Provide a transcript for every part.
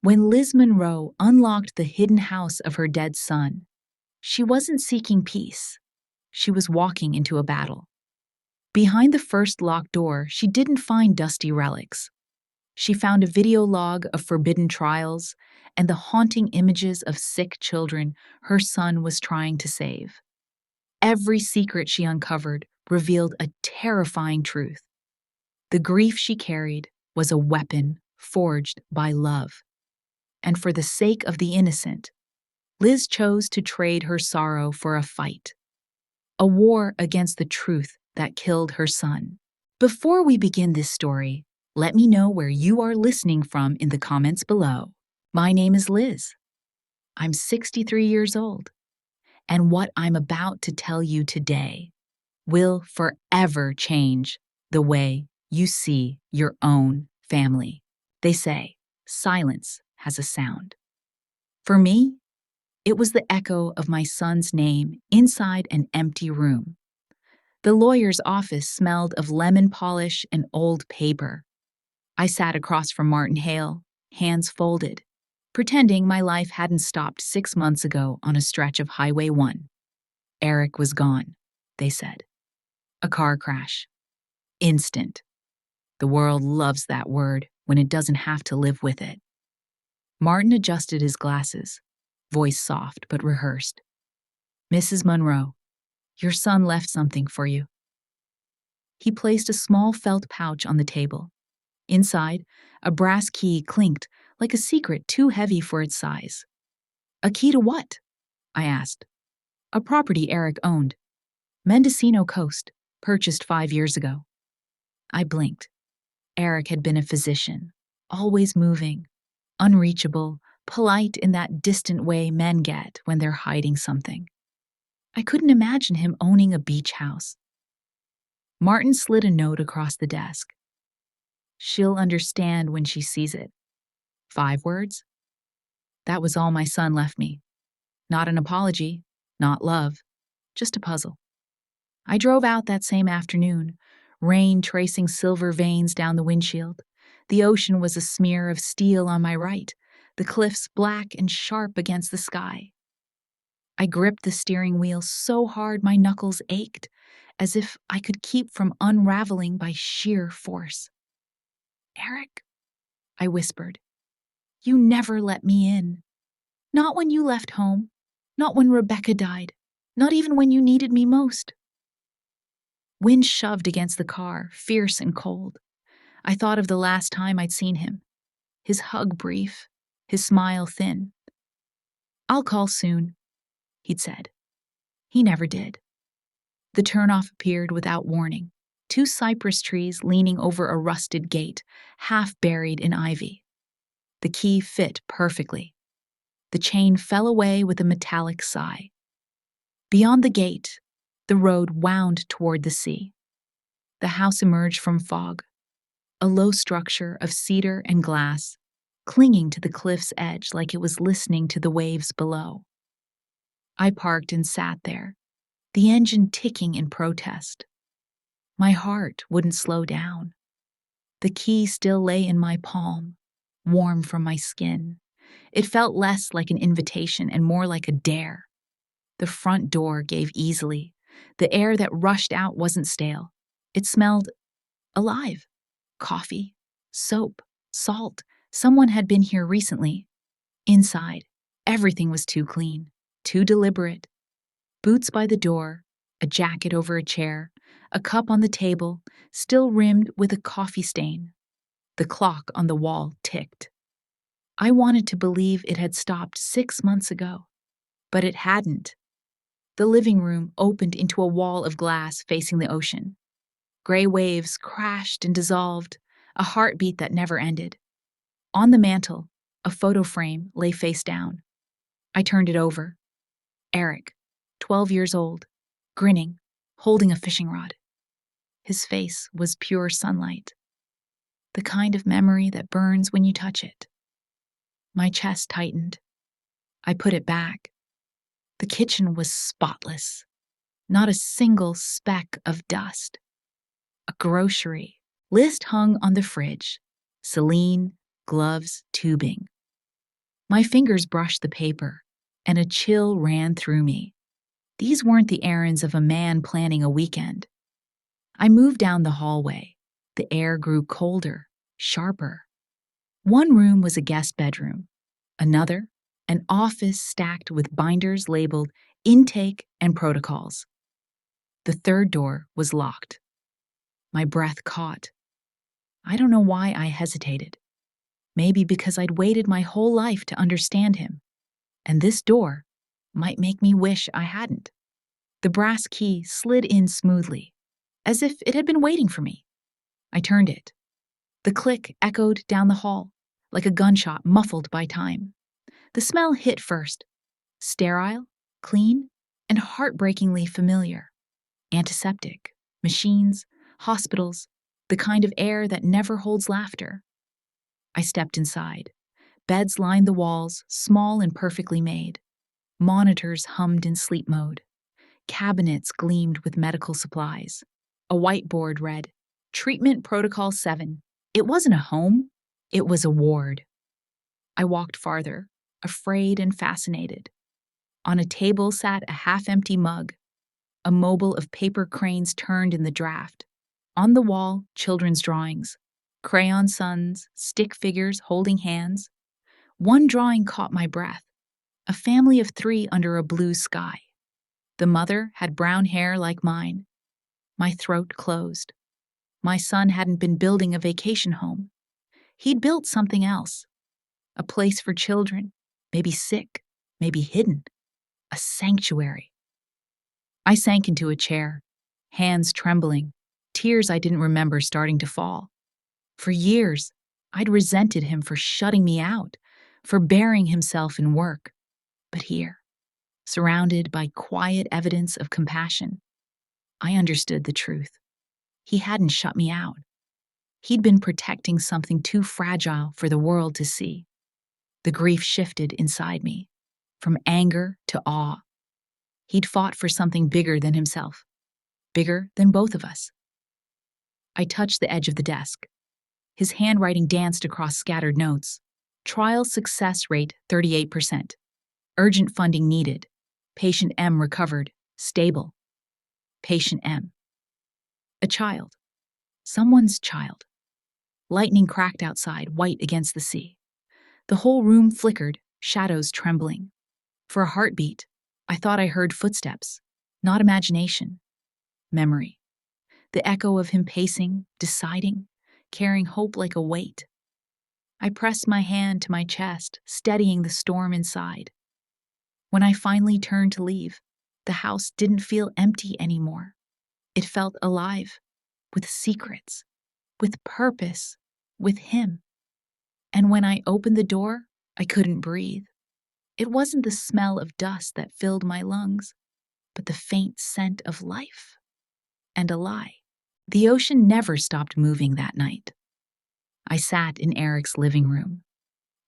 When Liz Monroe unlocked the hidden house of her dead son, she wasn't seeking peace. She was walking into a battle. Behind the first locked door, she didn't find dusty relics. She found a video log of forbidden trials and the haunting images of sick children her son was trying to save. Every secret she uncovered revealed a terrifying truth. The grief she carried was a weapon forged by love. And for the sake of the innocent, Liz chose to trade her sorrow for a fight. A war against the truth that killed her son. Before we begin this story, let me know where you are listening from in the comments below. My name is Liz. I'm 63 years old, and what I'm about to tell you today will forever change the way you see your own family. They say silence has a sound. For me, it was the echo of my son's name inside an empty room. The lawyer's office smelled of lemon polish and old paper. I sat across from Martin Hale, hands folded, pretending my life hadn't stopped 6 months ago on a stretch of Highway 1. Eric was gone, they said. A car crash. Instant. The world loves that word when it doesn't have to live with it. Martin adjusted his glasses, voice soft but rehearsed. Mrs. Monroe, your son left something for you. He placed a small felt pouch on the table. Inside, a brass key clinked like a secret too heavy for its size. A key to what? I asked. A property Eric owned. Mendocino Coast, purchased 5 years ago. I blinked. Eric had been a physician, always moving, unreachable, polite in that distant way men get when they're hiding something. I couldn't imagine him owning a beach house. Martin slid a note across the desk. She'll understand when she sees it. 5 words? That was all my son left me. Not an apology, not love, just a puzzle. I drove out that same afternoon, rain tracing silver veins down the windshield. The ocean was a smear of steel on my right, the cliffs black and sharp against the sky. I gripped the steering wheel so hard my knuckles ached, as if I could keep from unraveling by sheer force. Eric, I whispered, you never let me in. Not when you left home, not when Rebecca died, not even when you needed me most. Wind shoved against the car, fierce and cold. I thought of the last time I'd seen him. His hug brief, his smile thin. I'll call soon, he'd said. He never did. The turnoff appeared without warning. 2 cypress trees leaning over a rusted gate, half buried in ivy. The key fit perfectly. The chain fell away with a metallic sigh. Beyond the gate, the road wound toward the sea. The house emerged from fog, a low structure of cedar and glass, clinging to the cliff's edge like it was listening to the waves below. I parked and sat there, the engine ticking in protest. My heart wouldn't slow down. The key still lay in my palm, warm from my skin. It felt less like an invitation and more like a dare. The front door gave easily. The air that rushed out wasn't stale. It smelled alive. Coffee, soap, salt. Someone had been here recently. Inside, everything was too clean, too deliberate. Boots by the door, a jacket over a chair, a cup on the table, still rimmed with a coffee stain. The clock on the wall ticked. I wanted to believe it had stopped 6 months ago, but it hadn't. The living room opened into a wall of glass facing the ocean. Gray waves crashed and dissolved, a heartbeat that never ended. On the mantel, a photo frame lay face down. I turned it over. Eric, 12 years old, grinning, holding a fishing rod. His face was pure sunlight, the kind of memory that burns when you touch it. My chest tightened. I put it back. The kitchen was spotless, not a single speck of dust. A grocery list hung on the fridge: Celine, gloves, tubing. My fingers brushed the paper, and a chill ran through me. These weren't the errands of a man planning a weekend. I moved down the hallway. The air grew colder, sharper. One room was a guest bedroom. Another, an office stacked with binders labeled intake and protocols. The third door was locked. My breath caught. I don't know why I hesitated. Maybe because I'd waited my whole life to understand him, and this door might make me wish I hadn't. The brass key slid in smoothly, as if it had been waiting for me. I turned it. The click echoed down the hall, like a gunshot muffled by time. The smell hit first, sterile, clean, and heartbreakingly familiar. Antiseptic, machines, hospitals, the kind of air that never holds laughter. I stepped inside. Beds lined the walls, small and perfectly made. Monitors hummed in sleep mode. Cabinets gleamed with medical supplies. A whiteboard read, Treatment Protocol 7. It wasn't a home, it was a ward. I walked farther, afraid and fascinated. On a table sat a half-empty mug, a mobile of paper cranes turned in the draft. On the wall, children's drawings, crayon suns, stick figures holding hands. One drawing caught my breath, a family of 3 under a blue sky. The mother had brown hair like mine. My throat closed. My son hadn't been building a vacation home. He'd built something else. A place for children, maybe sick, maybe hidden. A sanctuary. I sank into a chair, hands trembling, tears I didn't remember starting to fall. For years, I'd resented him for shutting me out, for burying himself in work. But here, surrounded by quiet evidence of compassion, I understood the truth. He hadn't shut me out. He'd been protecting something too fragile for the world to see. The grief shifted inside me, from anger to awe. He'd fought for something bigger than himself, bigger than both of us. I touched the edge of the desk. His handwriting danced across scattered notes. Trial success rate 38%. Urgent funding needed. Patient M recovered. Stable. Patient M. A child. Someone's child. Lightning cracked outside, white against the sea. The whole room flickered, shadows trembling. For a heartbeat, I thought I heard footsteps, not imagination. Memory. The echo of him pacing, deciding, carrying hope like a weight. I pressed my hand to my chest, steadying the storm inside. When I finally turned to leave, the house didn't feel empty anymore. It felt alive, with secrets, with purpose, with him. And when I opened the door, I couldn't breathe. It wasn't the smell of dust that filled my lungs, but the faint scent of life. And a lie. The ocean never stopped moving that night. I sat in Eric's living room,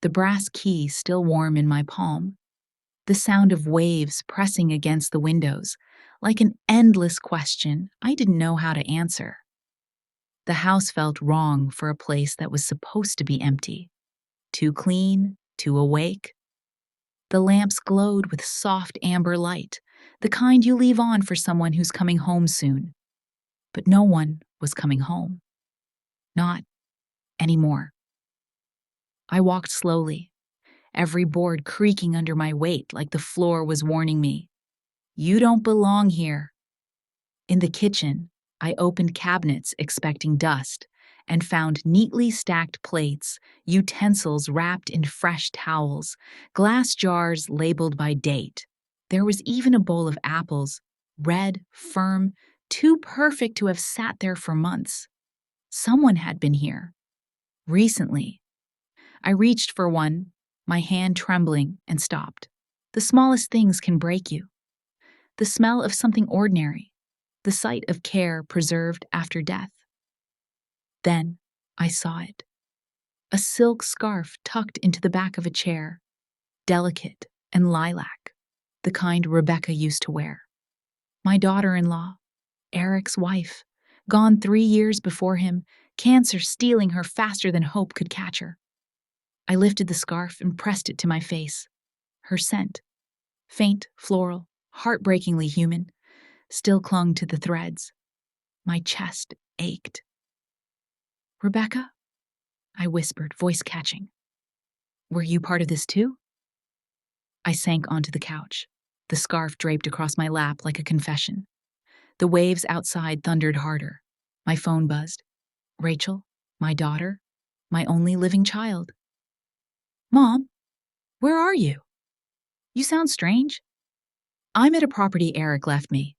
the brass key still warm in my palm, the sound of waves pressing against the windows, like an endless question I didn't know how to answer. The house felt wrong for a place that was supposed to be empty, too clean, too awake. The lamps glowed with soft amber light, the kind you leave on for someone who's coming home soon. But no one was coming home. Not anymore. I walked slowly, every board creaking under my weight like the floor was warning me, "You don't belong here." In the kitchen, I opened cabinets expecting dust and found neatly stacked plates, utensils wrapped in fresh towels, glass jars labeled by date. There was even a bowl of apples, red, firm, too perfect to have sat there for months. Someone had been here. Recently. I reached for one, my hand trembling, and stopped. The smallest things can break you. The smell of something ordinary, the sight of care preserved after death. Then I saw it. A silk scarf tucked into the back of a chair, delicate and lilac, the kind Rebecca used to wear. My daughter-in-law, Eric's wife, gone 3 years before him, cancer stealing her faster than hope could catch her. I lifted the scarf and pressed it to my face. Her scent, faint, floral, heartbreakingly human, still clung to the threads. My chest ached. "Rebecca?" I whispered, voice catching. "Were you part of this too?" I sank onto the couch, the scarf draped across my lap like a confession. The waves outside thundered harder. My phone buzzed. Rachel, my daughter, my only living child. "Mom, where are you? You sound strange." "I'm at a property Eric left me."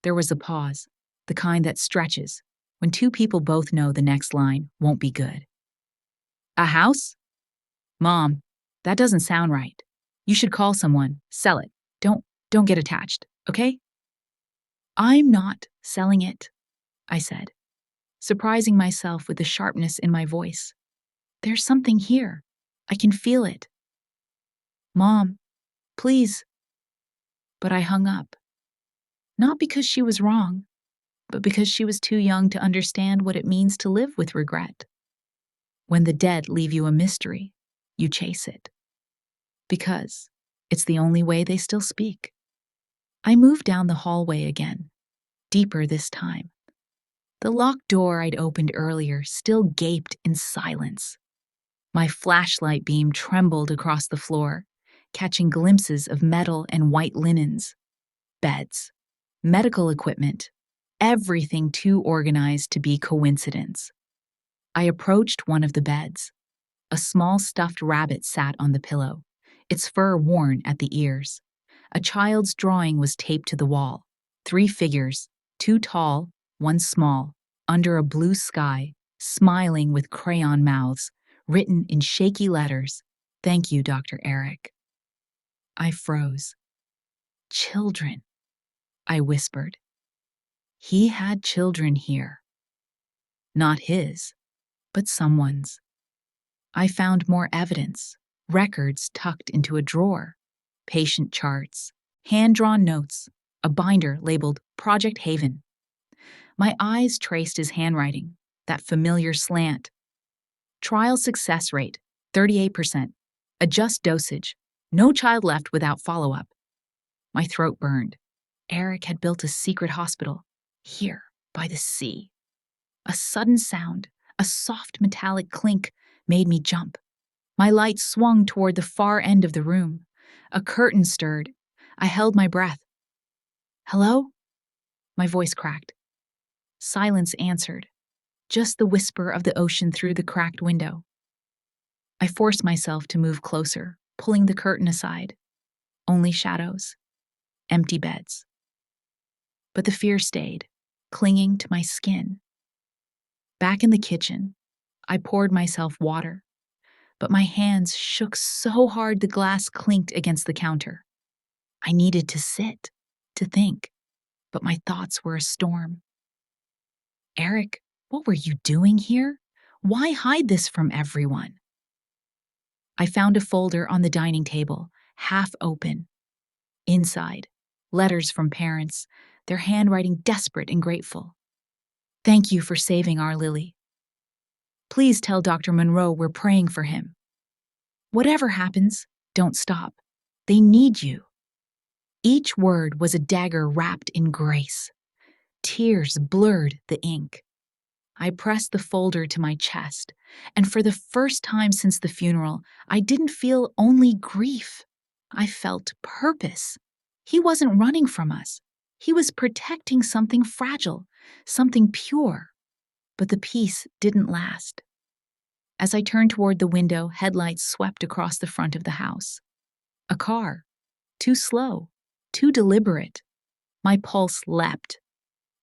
There was a pause, the kind that stretches, when two people both know the next line won't be good. "A house?" "Mom, that doesn't sound right. You should call someone, sell it. Don't get attached, okay?" "I'm not selling it," I said, surprising myself with the sharpness in my voice. "There's something here. I can feel it." "Mom, please." But I hung up. Not because she was wrong, but because she was too young to understand what it means to live with regret. When the dead leave you a mystery, you chase it. Because it's the only way they still speak. I moved down the hallway again, deeper this time. The locked door I'd opened earlier still gaped in silence. My flashlight beam trembled across the floor, catching glimpses of metal and white linens, beds, medical equipment, everything too organized to be coincidence. I approached one of the beds. A small stuffed rabbit sat on the pillow, its fur worn at the ears. A child's drawing was taped to the wall. 3 figures, 2 tall, 1 small, under a blue sky, smiling with crayon mouths, written in shaky letters, "Thank you, Dr. Eric." I froze. "Children," I whispered. He had children here. Not his, but someone's. I found more evidence, records tucked into a drawer, patient charts, hand-drawn notes, a binder labeled Project Haven. My eyes traced his handwriting, that familiar slant. Trial success rate, 38%. Adjust dosage. No child left without follow-up. My throat burned. Eric had built a secret hospital, here, by the sea. A sudden sound, a soft metallic clink, made me jump. My light swung toward the far end of the room. A curtain stirred. I held my breath. "Hello?" My voice cracked. Silence answered, just the whisper of the ocean through the cracked window. I forced myself to move closer, pulling the curtain aside. Only shadows. Empty beds. But the fear stayed, clinging to my skin. Back in the kitchen, I poured myself water, but my hands shook so hard the glass clinked against the counter. I needed to sit, to think, but my thoughts were a storm. "Eric, what were you doing here? Why hide this from everyone?" I found a folder on the dining table, half open. Inside, letters from parents, their handwriting desperate and grateful. "Thank you for saving our Lily. Please tell Dr. Monroe we're praying for him. Whatever happens, don't stop. They need you." Each word was a dagger wrapped in grace. Tears blurred the ink. I pressed the folder to my chest, and for the first time since the funeral, I didn't feel only grief. I felt purpose. He wasn't running from us. He was protecting something fragile, something pure. But the peace didn't last. As I turned toward the window, headlights swept across the front of the house. A car. Too slow. Too deliberate. My pulse leapt.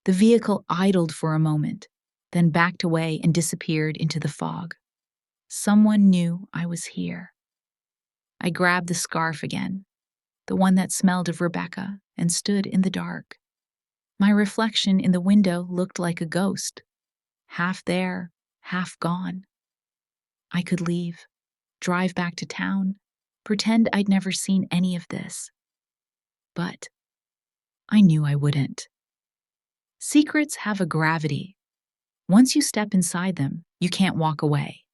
The vehicle idled for a moment, then backed away and disappeared into the fog. Someone knew I was here. I grabbed the scarf again, the one that smelled of Rebecca, and stood in the dark. My reflection in the window looked like a ghost, half there, half gone. I could leave, drive back to town, pretend I'd never seen any of this. But I knew I wouldn't. Secrets have a gravity. Once you step inside them, you can't walk away.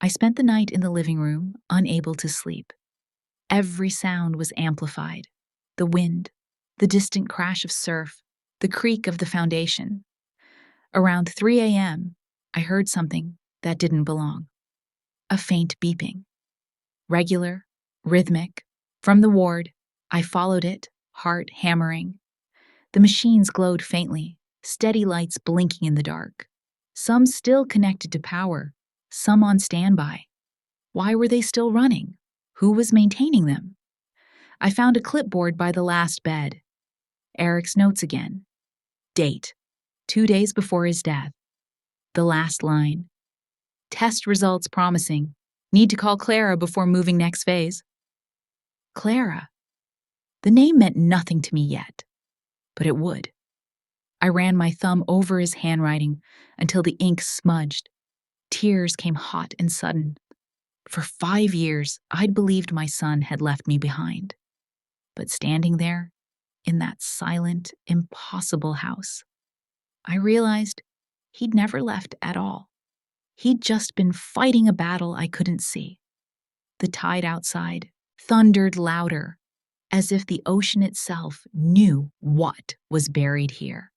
I spent the night in the living room, unable to sleep. Every sound was amplified: the wind, the distant crash of surf, the creak of the foundation. Around 3 a.m., I heard something that didn't belong. A faint beeping. Regular, rhythmic. From the ward, I followed it, heart hammering. The machines glowed faintly, steady lights blinking in the dark. Some still connected to power, some on standby. Why were they still running? Who was maintaining them? I found a clipboard by the last bed. Eric's notes again. Date: 2 days before his death. The last line: test results promising. Need to call Clara before moving next phase. Clara. The name meant nothing to me yet, but it would. I ran my thumb over his handwriting until the ink smudged. Tears came hot and sudden. For 5 years, I'd believed my son had left me behind. But standing there, in that silent, impossible house, I realized he'd never left at all. He'd just been fighting a battle I couldn't see. The tide outside thundered louder, as if the ocean itself knew what was buried here.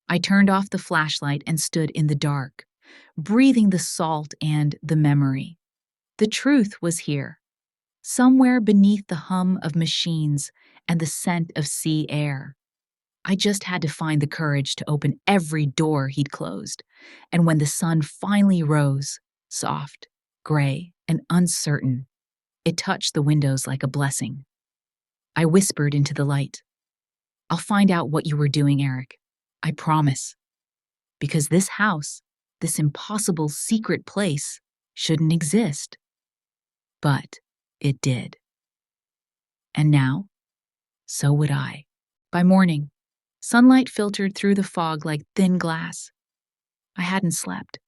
I turned off the flashlight and stood in the dark, breathing the salt and the memory. The truth was here, somewhere beneath the hum of machines and the scent of sea air. I just had to find the courage to open every door he'd closed, and when the sun finally rose, soft, gray, and uncertain, it touched the windows like a blessing. I whispered into the light, "I'll find out what you were doing, Eric. I promise. Because this house, this impossible secret place, shouldn't exist." But it did. And now, so would I. By morning, sunlight filtered through the fog like thin glass. I hadn't slept.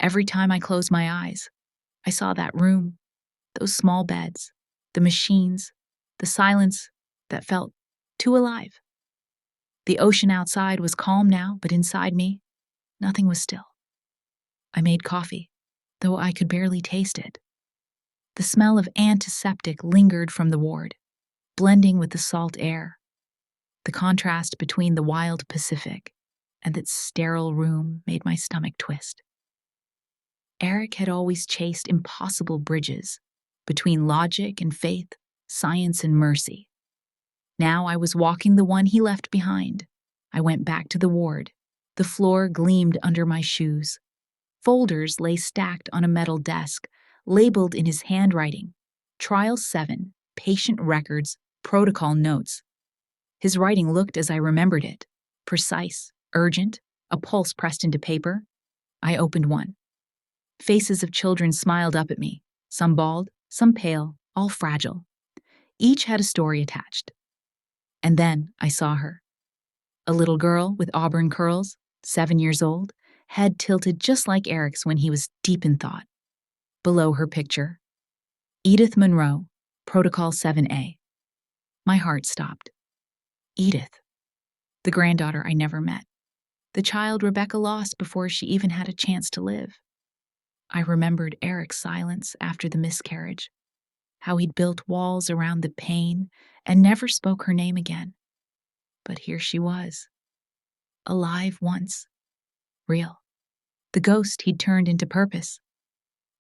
Every time I closed my eyes, I saw that room, those small beds, the machines, the silence that felt too alive. The ocean outside was calm now, but inside me, nothing was still. I made coffee, though I could barely taste it. The smell of antiseptic lingered from the ward, blending with the salt air. The contrast between the wild Pacific and that sterile room made my stomach twist. Eric had always chased impossible bridges between logic and faith, science and mercy. Now I was walking the one he left behind. I went back to the ward. The floor gleamed under my shoes. Folders lay stacked on a metal desk, labeled in his handwriting: Trial 7, Patient Records, Protocol Notes. His writing looked as I remembered it: precise, urgent, a pulse pressed into paper. I opened one. Faces of children smiled up at me, some bald, some pale, all fragile. Each had a story attached. And then I saw her. A little girl with auburn curls, 7 years old, head tilted just like Eric's when he was deep in thought. Below her picture, Edith Monroe, Protocol 7A. My heart stopped. Edith, the granddaughter I never met, the child Rebecca lost before she even had a chance to live. I remembered Eric's silence after the miscarriage, how he'd built walls around the pain and never spoke her name again. But here she was, alive once, real, the ghost he'd turned into purpose.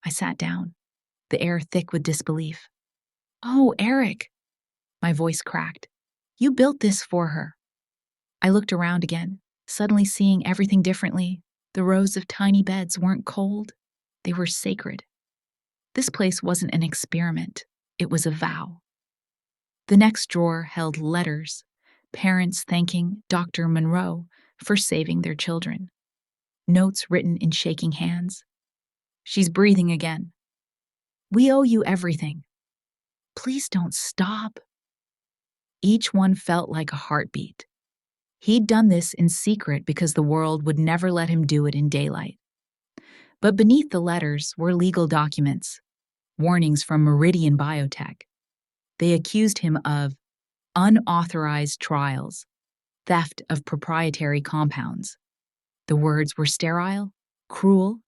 I sat down, the air thick with disbelief. "Oh, Eric," my voice cracked. "You built this for her." I looked around again, suddenly seeing everything differently. The rows of tiny beds weren't cold, they were sacred. This place wasn't an experiment, it was a vow. The next drawer held letters, parents thanking Dr. Monroe for saving their children. Notes written in shaking hands. "She's breathing again. We owe you everything. Please don't stop." Each one felt like a heartbeat. He'd done this in secret because the world would never let him do it in daylight. But beneath the letters were legal documents, warnings from Meridian Biotech. They accused him of unauthorized trials, theft of proprietary compounds. The words were sterile, cruel,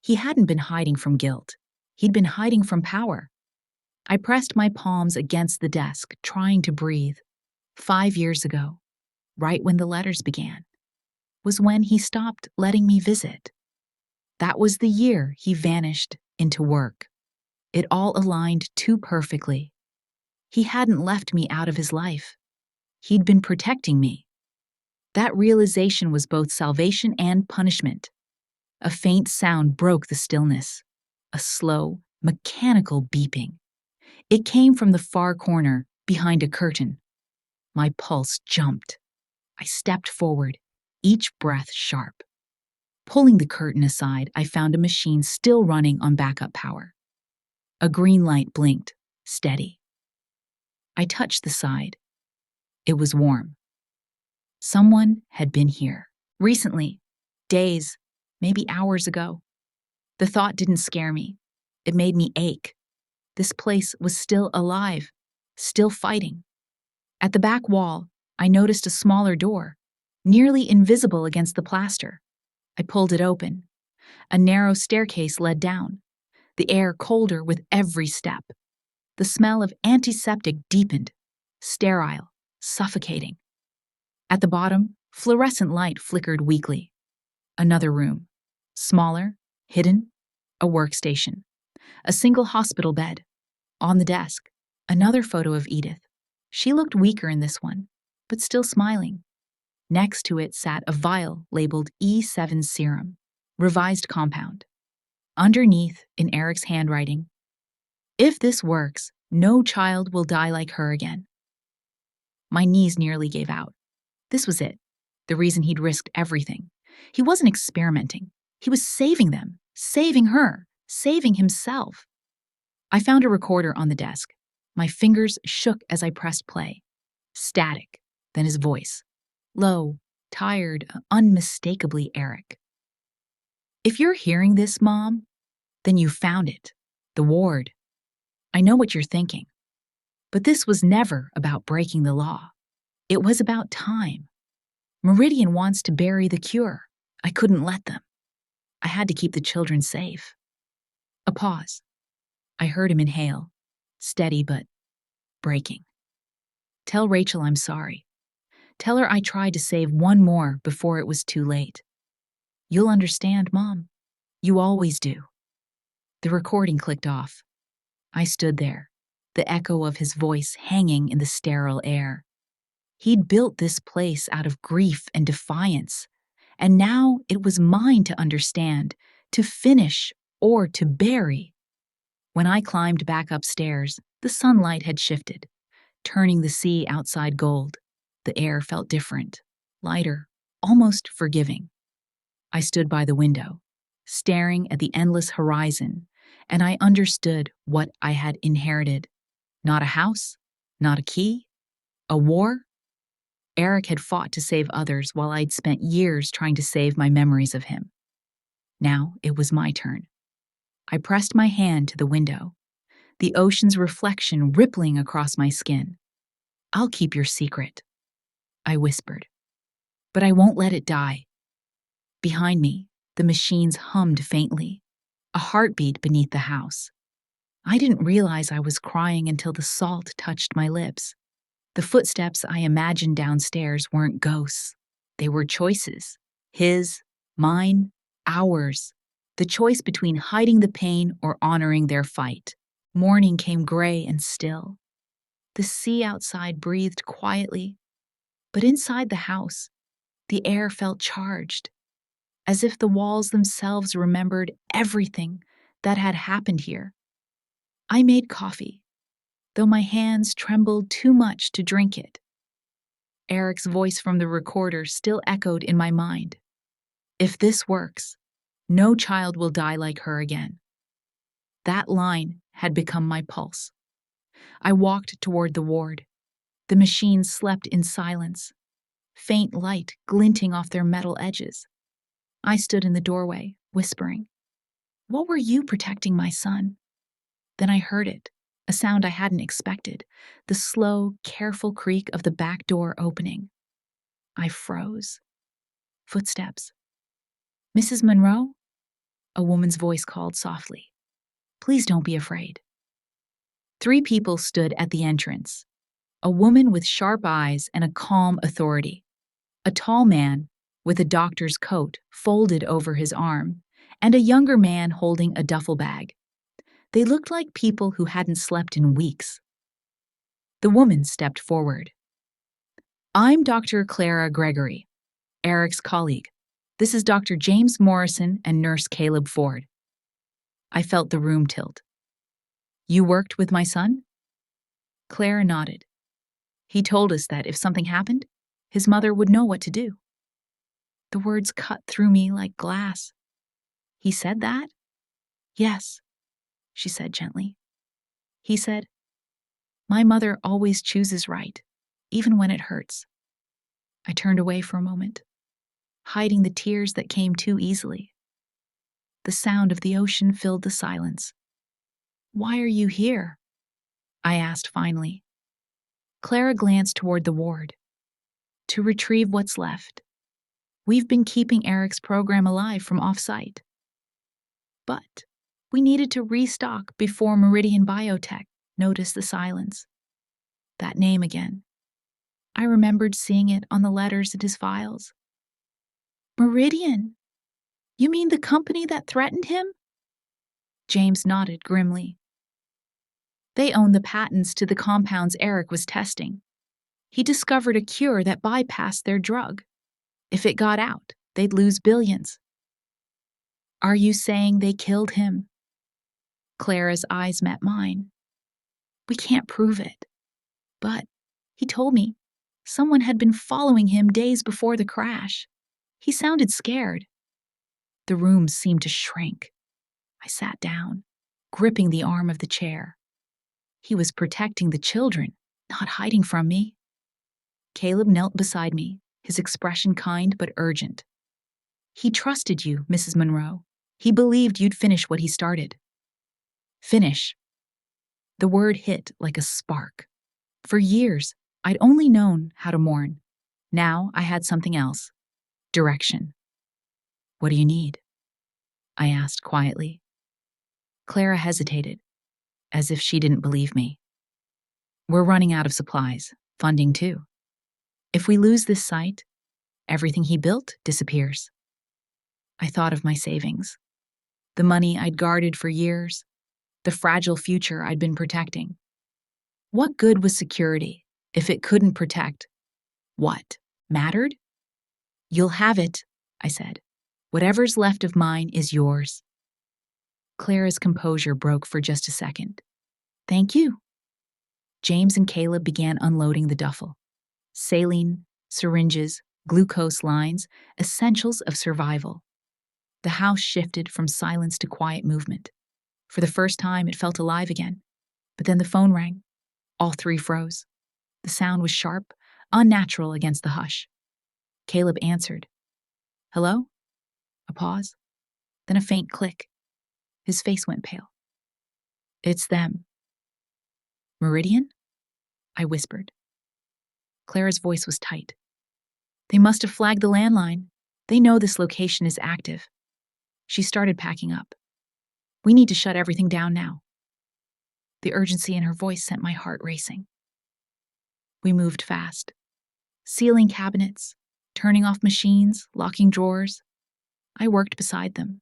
He hadn't been hiding from guilt. He'd been hiding from power. I pressed my palms against the desk, trying to breathe. 5 years ago, right when the letters began, was when he stopped letting me visit. That was the year he vanished into work. It all aligned too perfectly. He hadn't left me out of his life. He'd been protecting me. That realization was both salvation and punishment. A faint sound broke the stillness, a slow, mechanical beeping. It came from the far corner, behind a curtain. My pulse jumped. I stepped forward, each breath sharp. Pulling the curtain aside, I found a machine still running on backup power. A green light blinked, steady. I touched the side. It was warm. Someone had been here. Recently. Days, maybe hours ago. The thought didn't scare me. It made me ache. This place was still alive, still fighting. At the back wall, I noticed a smaller door, nearly invisible against the plaster. I pulled it open. A narrow staircase led down, the air colder with every step. The smell of antiseptic deepened, sterile, suffocating. At the bottom, fluorescent light flickered weakly. Another room, smaller, hidden, a workstation, a single hospital bed. On the desk, another photo of Edith. She looked weaker in this one, but still smiling. Next to it sat a vial labeled E7 serum, revised compound. Underneath, in Eric's handwriting, "If this works, no child will die like her again." My knees nearly gave out. This was it, the reason he'd risked everything. He wasn't experimenting. He was saving them, saving her, saving himself. I found a recorder on the desk. My fingers shook as I pressed play. Static, then his voice. Low, tired, unmistakably Eric. "If you're hearing this, Mom, then you found it. The ward. I know what you're thinking. But this was never about breaking the law. It was about time. Meridian wants to bury the cure. I couldn't let them. I had to keep the children safe." A pause. I heard him inhale, steady but breaking. "Tell Rachel I'm sorry. Tell her I tried to save one more before it was too late. You'll understand, Mom. You always do." The recording clicked off. I stood there, the echo of his voice hanging in the sterile air. He'd built this place out of grief and defiance, and now it was mine to understand, to finish, or to bury. When I climbed back upstairs, the sunlight had shifted, turning the sea outside gold. The air felt different, lighter, almost forgiving. I stood by the window, staring at the endless horizon, and I understood what I had inherited. Not a house, not a key, a war. Eric had fought to save others while I'd spent years trying to save my memories of him. Now it was my turn. I pressed my hand to the window, the ocean's reflection rippling across my skin. "I'll keep your secret," I whispered. "But I won't let it die." Behind me, the machines hummed faintly, a heartbeat beneath the house. I didn't realize I was crying until the salt touched my lips. The footsteps I imagined downstairs weren't ghosts. They were choices. His, mine, ours. The choice between hiding the pain or honoring their fight. Morning came gray and still. The sea outside breathed quietly, but inside the house, the air felt charged, as if the walls themselves remembered everything that had happened here. I made coffee, though my hands trembled too much to drink it. Eric's voice from the recorder still echoed in my mind. "If this works, no child will die like her again." That line had become my pulse. I walked toward the ward. The machines slept in silence, faint light glinting off their metal edges. I stood in the doorway, whispering, "What were you protecting my son?" Then I heard it, a sound I hadn't expected, the slow, careful creak of the back door opening. I froze. Footsteps. "Mrs. Monroe?" A woman's voice called softly. Please don't be afraid. 3 people stood at the entrance. A woman with sharp eyes and a calm authority. A tall man with a doctor's coat folded over his arm, and a younger man holding a duffel bag. They looked like people who hadn't slept in weeks. The woman stepped forward. I'm Dr. Clara Gregory, Eric's colleague. This is Dr. James Morrison and Nurse Caleb Ford. I felt the room tilt. You worked with my son? Clara nodded. He told us that if something happened, his mother would know what to do. The words cut through me like glass. He said that? Yes, she said gently. He said, my mother always chooses right, even when it hurts. I turned away for a moment, hiding the tears that came too easily. The sound of the ocean filled the silence. Why are you here? I asked finally. Clara glanced toward the ward. To retrieve what's left. We've been keeping Eric's program alive from off-site. But we needed to restock before Meridian Biotech noticed the silence. That name again. I remembered seeing it on the letters in his files. Meridian? You mean the company that threatened him? James nodded grimly. They own the patents to the compounds Eric was testing. He discovered a cure that bypassed their drug. If it got out, they'd lose billions. Are you saying they killed him? Clara's eyes met mine. We can't prove it. But, he told me, someone had been following him days before the crash. He sounded scared. The room seemed to shrink. I sat down, gripping the arm of the chair. He was protecting the children, not hiding from me. Caleb knelt beside me, his expression kind but urgent. He trusted you, Mrs. Monroe. He believed you'd finish what he started. Finish. The word hit like a spark. For years, I'd only known how to mourn. Now I had something else. Direction. What do you need? I asked quietly. Clara hesitated, as if she didn't believe me. We're running out of supplies, funding too. If we lose this site, everything he built disappears. I thought of my savings, the money I'd guarded for years, the fragile future I'd been protecting. What good was security if it couldn't protect what mattered? You'll have it, I said. Whatever's left of mine is yours. Clara's composure broke for just a second. Thank you. James and Caleb began unloading the duffel. Saline, syringes, glucose lines, essentials of survival. The house shifted from silence to quiet movement. For the first time, it felt alive again. But then the phone rang. All 3 froze. The sound was sharp, unnatural against the hush. Caleb answered. Hello? A pause. Then a faint click. His face went pale. It's them. Meridian? I whispered. Clara's voice was tight. They must have flagged the landline. They know this location is active. She started packing up. We need to shut everything down now. The urgency in her voice sent my heart racing. We moved fast. Sealing cabinets, turning off machines, locking drawers. I worked beside them,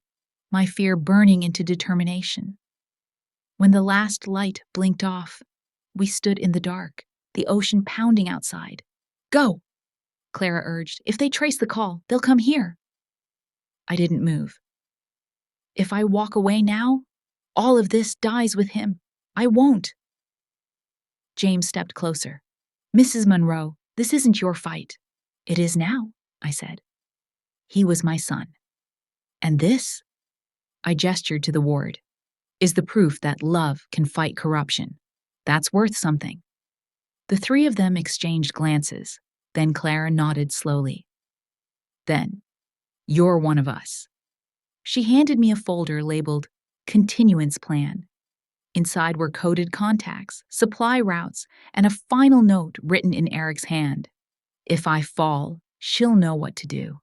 my fear burning into determination. When the last light blinked off, we stood in the dark, the ocean pounding outside. Go, Clara urged. If they trace the call, they'll come here. I didn't move. If I walk away now, all of this dies with him. I won't. James stepped closer. Mrs. Monroe, this isn't your fight. It is now, I said. He was my son. And this, I gestured to the ward, is the proof that love can fight corruption. That's worth something. The 3 of them exchanged glances. Then Clara nodded slowly. Then, you're one of us. She handed me a folder labeled Continuance Plan. Inside were coded contacts, supply routes, and a final note written in Eric's hand. If I fall, she'll know what to do.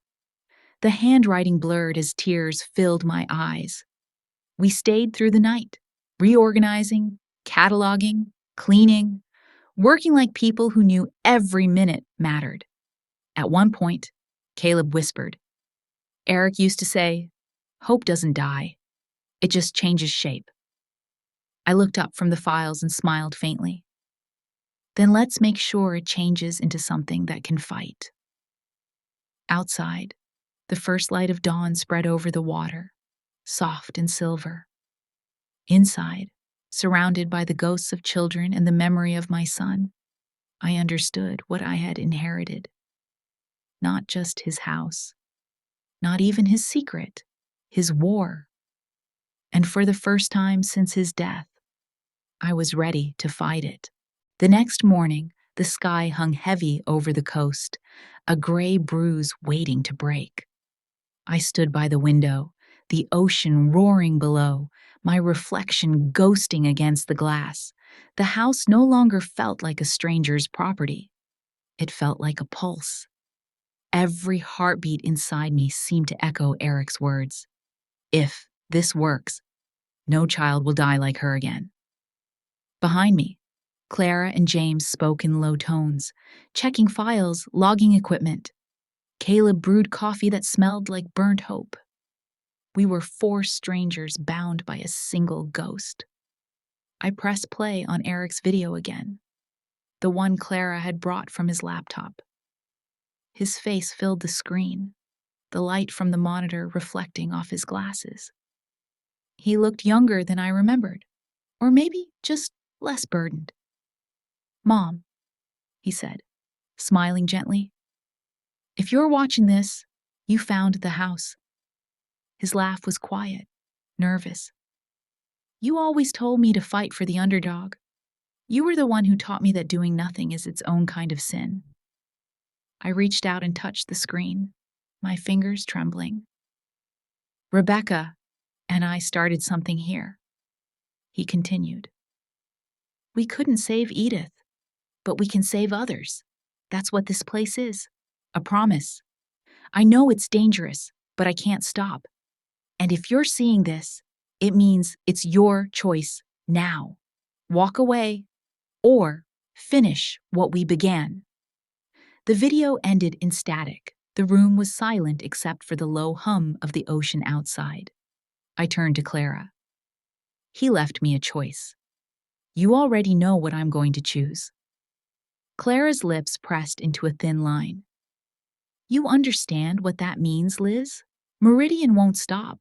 The handwriting blurred as tears filled my eyes. We stayed through the night, reorganizing, cataloging, cleaning, working like people who knew every minute mattered. At one point, Caleb whispered, "Eric used to say, 'Hope doesn't die, it just changes shape.'" I looked up from the files and smiled faintly. "Then let's make sure it changes into something that can fight." Outside, the first light of dawn spread over the water, soft and silver. Inside, surrounded by the ghosts of children and the memory of my son, I understood what I had inherited. Not just his house, not even his secret, his war. And for the first time since his death, I was ready to fight it. The next morning, the sky hung heavy over the coast, a gray bruise waiting to break. I stood by the window, the ocean roaring below, my reflection ghosting against the glass. The house no longer felt like a stranger's property. It felt like a pulse. Every heartbeat inside me seemed to echo Eric's words. "If this works, no child will die like her again." Behind me, Clara and James spoke in low tones, checking files, logging equipment. Caleb brewed coffee that smelled like burnt hope. We were four strangers bound by a single ghost. I pressed play on Eric's video again, the one Clara had brought from his laptop. His face filled the screen, the light from the monitor reflecting off his glasses. He looked younger than I remembered, or maybe just less burdened. "Mom," he said, smiling gently, "if you're watching this, you found the house." His laugh was quiet, nervous. "You always told me to fight for the underdog. You were the one who taught me that doing nothing is its own kind of sin." I reached out and touched the screen, my fingers trembling. "Rebecca and I started something here," he continued. "We couldn't save Edith, but we can save others. That's what this place is, a promise. I know it's dangerous, but I can't stop. And if you're seeing this, it means it's your choice now. Walk away or finish what we began." The video ended in static. The room was silent except for the low hum of the ocean outside. I turned to Clara. "He left me a choice. You already know what I'm going to choose." Clara's lips pressed into a thin line. "You understand what that means, Liz? Meridian won't stop.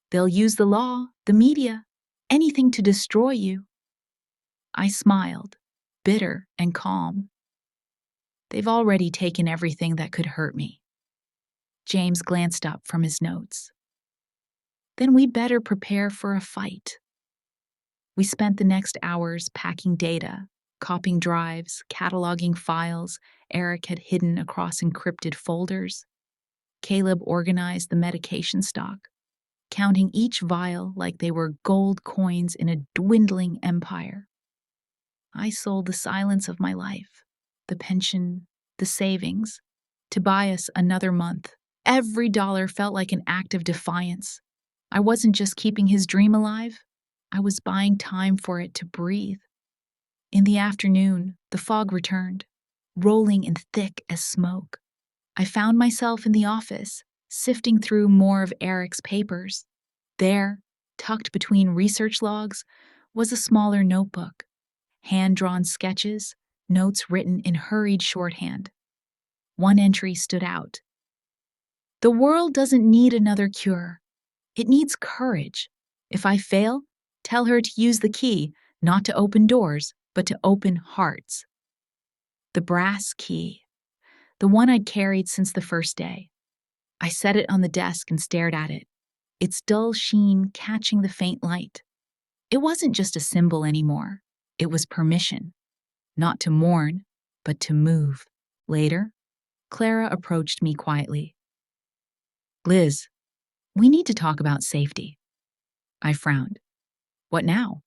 They'll use the law, the media, anything to destroy you." I smiled, bitter and calm. "They've already taken everything that could hurt me." James glanced up from his notes. "Then we'd better prepare for a fight." We spent the next hours packing data, copying drives, cataloging files Eric had hidden across encrypted folders. Caleb organized the medication stock, counting each vial like they were gold coins in a dwindling empire. I sold the silence of my life, the pension, the savings, to buy us another month. Every dollar felt like an act of defiance. I wasn't just keeping his dream alive, I was buying time for it to breathe. In the afternoon, the fog returned, rolling in thick as smoke. I found myself in the office, sifting through more of Eric's papers. There, tucked between research logs, was a smaller notebook. Hand-drawn sketches, notes written in hurried shorthand. One entry stood out. "The world doesn't need another cure. It needs courage. If I fail, tell her to use the key, not to open doors, but to open hearts." The brass key, the one I'd carried since the first day. I set it on the desk and stared at it, its dull sheen catching the faint light. It wasn't just a symbol anymore. It was permission, not to mourn, but to move. Later, Clara approached me quietly. "Liz, we need to talk about safety." I frowned. "What now?"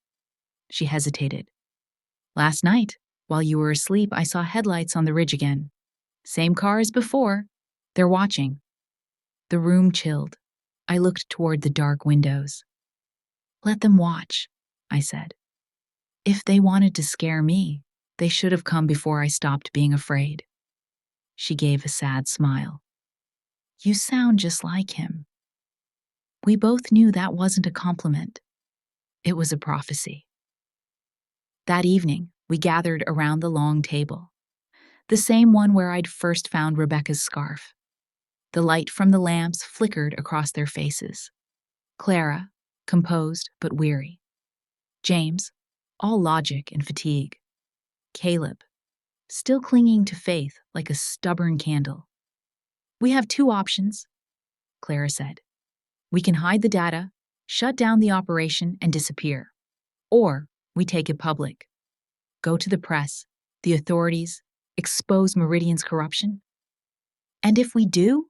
She hesitated. "Last night, while you were asleep, I saw headlights on the ridge again. Same car as before. They're watching." The room chilled. I looked toward the dark windows. Let them watch, I said. If they wanted to scare me, they should have come before I stopped being afraid. She gave a sad smile. You sound just like him. We both knew that wasn't a compliment. It was a prophecy. That evening, we gathered around the long table, the same one where I'd first found Rebecca's scarf. The light from the lamps flickered across their faces. Clara, composed but weary. James, all logic and fatigue. Caleb, still clinging to faith like a stubborn candle. We have two options, Clara said. We can hide the data, shut down the operation, and disappear. Or we take it public. Go to the press, the authorities, expose Meridian's corruption. And if we do?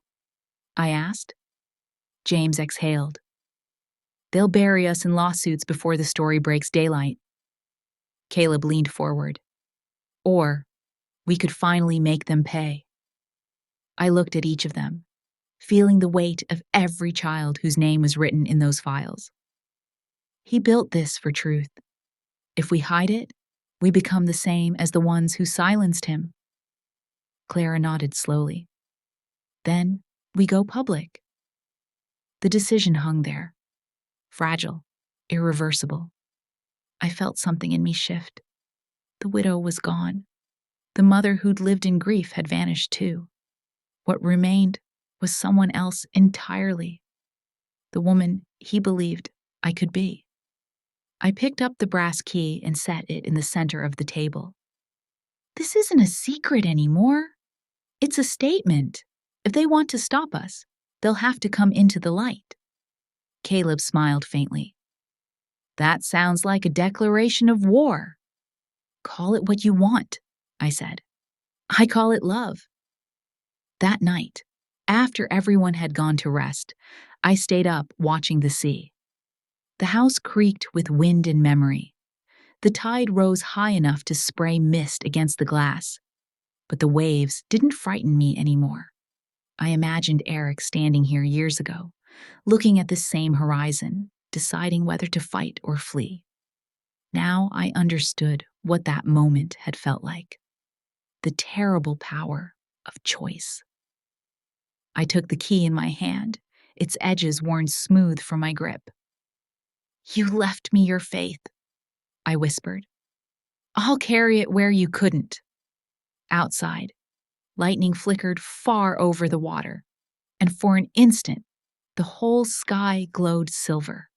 I asked. James exhaled. They'll bury us in lawsuits before the story breaks daylight. Caleb leaned forward. Or we could finally make them pay. I looked at each of them, feeling the weight of every child whose name was written in those files. He built this for truth. If we hide it, we become the same as the ones who silenced him. Clara nodded slowly. Then we go public. The decision hung there, fragile, irreversible. I felt something in me shift. The widow was gone. The mother who'd lived in grief had vanished too. What remained was someone else entirely. The woman he believed I could be. I picked up the brass key and set it in the center of the table. This isn't a secret anymore. It's a statement. If they want to stop us, they'll have to come into the light. Caleb smiled faintly. That sounds like a declaration of war. Call it what you want, I said. I call it love. That night, after everyone had gone to rest, I stayed up watching the sea. The house creaked with wind and memory. The tide rose high enough to spray mist against the glass, but the waves didn't frighten me anymore. I imagined Eric standing here years ago, looking at the same horizon, deciding whether to fight or flee. Now I understood what that moment had felt like. The terrible power of choice. I took the key in my hand, its edges worn smooth from my grip. You left me your faith, I whispered. I'll carry it where you couldn't. Outside, lightning flickered far over the water, and for an instant, the whole sky glowed silver.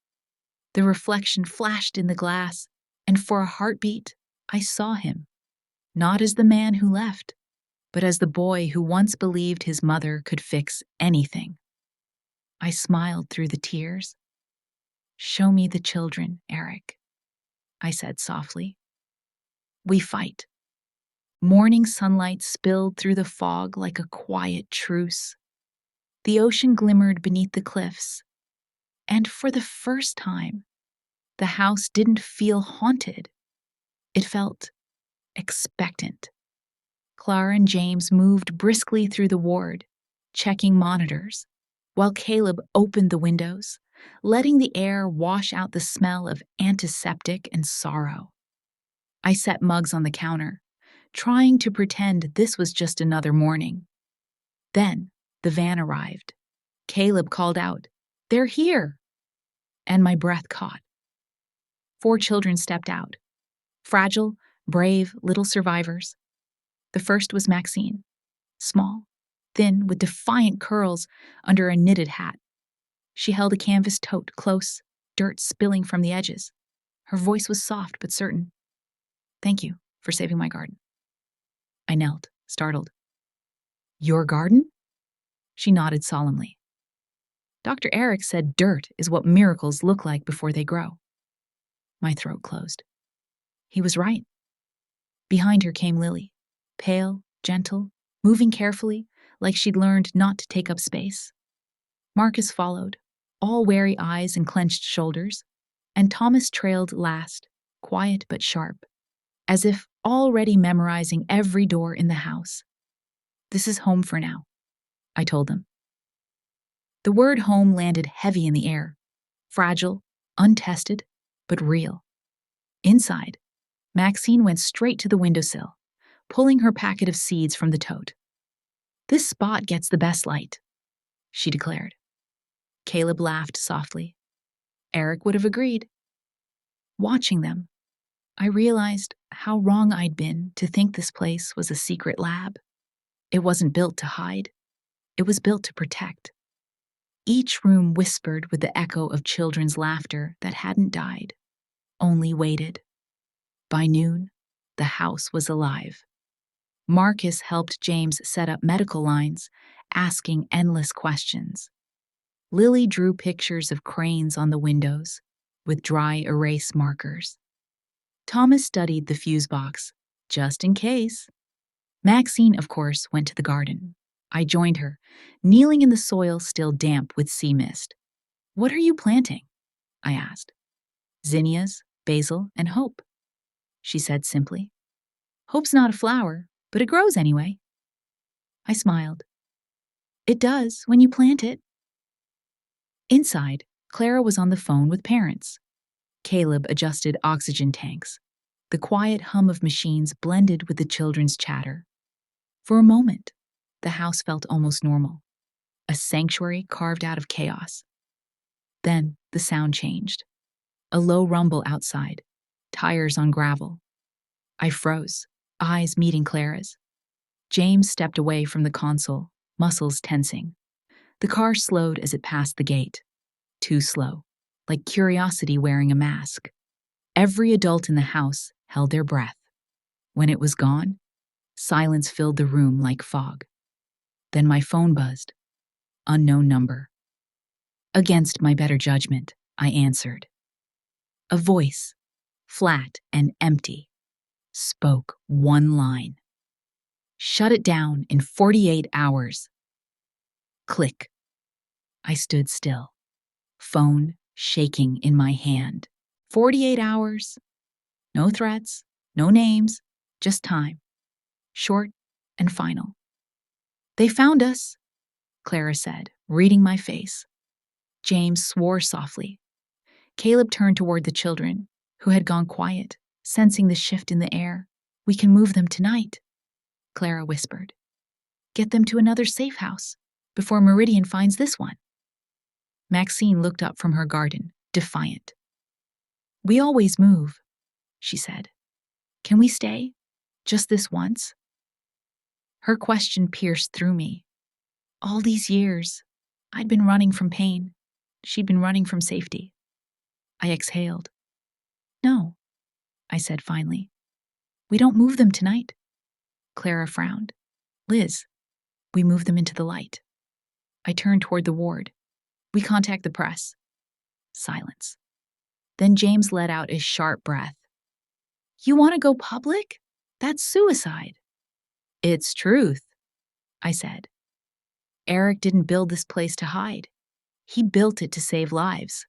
The reflection flashed in the glass, and for a heartbeat, I saw him, not as the man who left, but as the boy who once believed his mother could fix anything. I smiled through the tears. Show me the children, Eric, I said softly. We fight. Morning sunlight spilled through the fog like a quiet truce. The ocean glimmered beneath the cliffs, and for the first time, the house didn't feel haunted. It felt expectant. Clara and James moved briskly through the ward, checking monitors, while Caleb opened the windows, letting the air wash out the smell of antiseptic and sorrow. I set mugs on the counter, trying to pretend this was just another morning. Then the van arrived. Caleb called out, "They're here!" And my breath caught. 4 children stepped out. Fragile, brave little survivors. The first was Maxine, small, thin, with defiant curls under a knitted hat. She held a canvas tote close, dirt spilling from the edges. Her voice was soft but certain. Thank you for saving my garden. I knelt, startled. Your garden? She nodded solemnly. Dr. Eric said dirt is what miracles look like before they grow. My throat closed. He was right. Behind her came Lily, pale, gentle, moving carefully, like she'd learned not to take up space. Marcus followed, all wary eyes and clenched shoulders, and Thomas trailed last, quiet but sharp, as if already memorizing every door in the house. This is home for now, I told them. The word home landed heavy in the air, fragile, untested, but real. Inside, Maxine went straight to the windowsill, pulling her packet of seeds from the tote. "This spot gets the best light," she declared. Caleb laughed softly. Eric would have agreed. Watching them, I realized how wrong I'd been to think this place was a secret lab. It wasn't built to hide. It was built to protect. Each room whispered with the echo of children's laughter that hadn't died, only waited. By noon, the house was alive. Marcus helped James set up medical lines, asking endless questions. Lily drew pictures of cranes on the windows with dry erase markers. Thomas studied the fuse box, just in case. Maxine, of course, went to the garden. I joined her, kneeling in the soil still damp with sea mist. "What are you planting?" I asked. "Zinnias, basil, and hope," she said simply. "Hope's not a flower, but it grows anyway." I smiled. "It does when you plant it." Inside, Clara was on the phone with parents. Caleb adjusted oxygen tanks. The quiet hum of machines blended with the children's chatter. For a moment, the house felt almost normal, a sanctuary carved out of chaos. Then the sound changed. A low rumble outside, tires on gravel. I froze, eyes meeting Clara's. James stepped away from the console, muscles tensing. The car slowed as it passed the gate. Too slow, like curiosity wearing a mask. Every adult in the house held their breath. When it was gone, silence filled the room like fog. Then my phone buzzed. Unknown number. Against my better judgment, I answered. A voice, flat and empty, spoke one line. "Shut it down in 48 hours. Click. I stood still, phone shaking in my hand. 48 hours. No threats, no names, just time. Short and final. "They found us," Clara said, reading my face. James swore softly. Caleb turned toward the children, who had gone quiet, sensing the shift in the air. "We can move them tonight," Clara whispered. "Get them to another safe house before Meridian finds this one." Maxine looked up from her garden, defiant. "We always move," she said. "Can we stay? Just this once?" Her question pierced through me. All these years, I'd been running from pain. She'd been running from safety. I exhaled. "No," I said finally. "We don't move them tonight." Clara frowned. "Liz, we move them into the light." I turned toward the ward. "We contact the press." Silence. Then James let out a sharp breath. "You want to go public? That's suicide." "It's truth," I said. Eric didn't build this place to hide. He built it to save lives.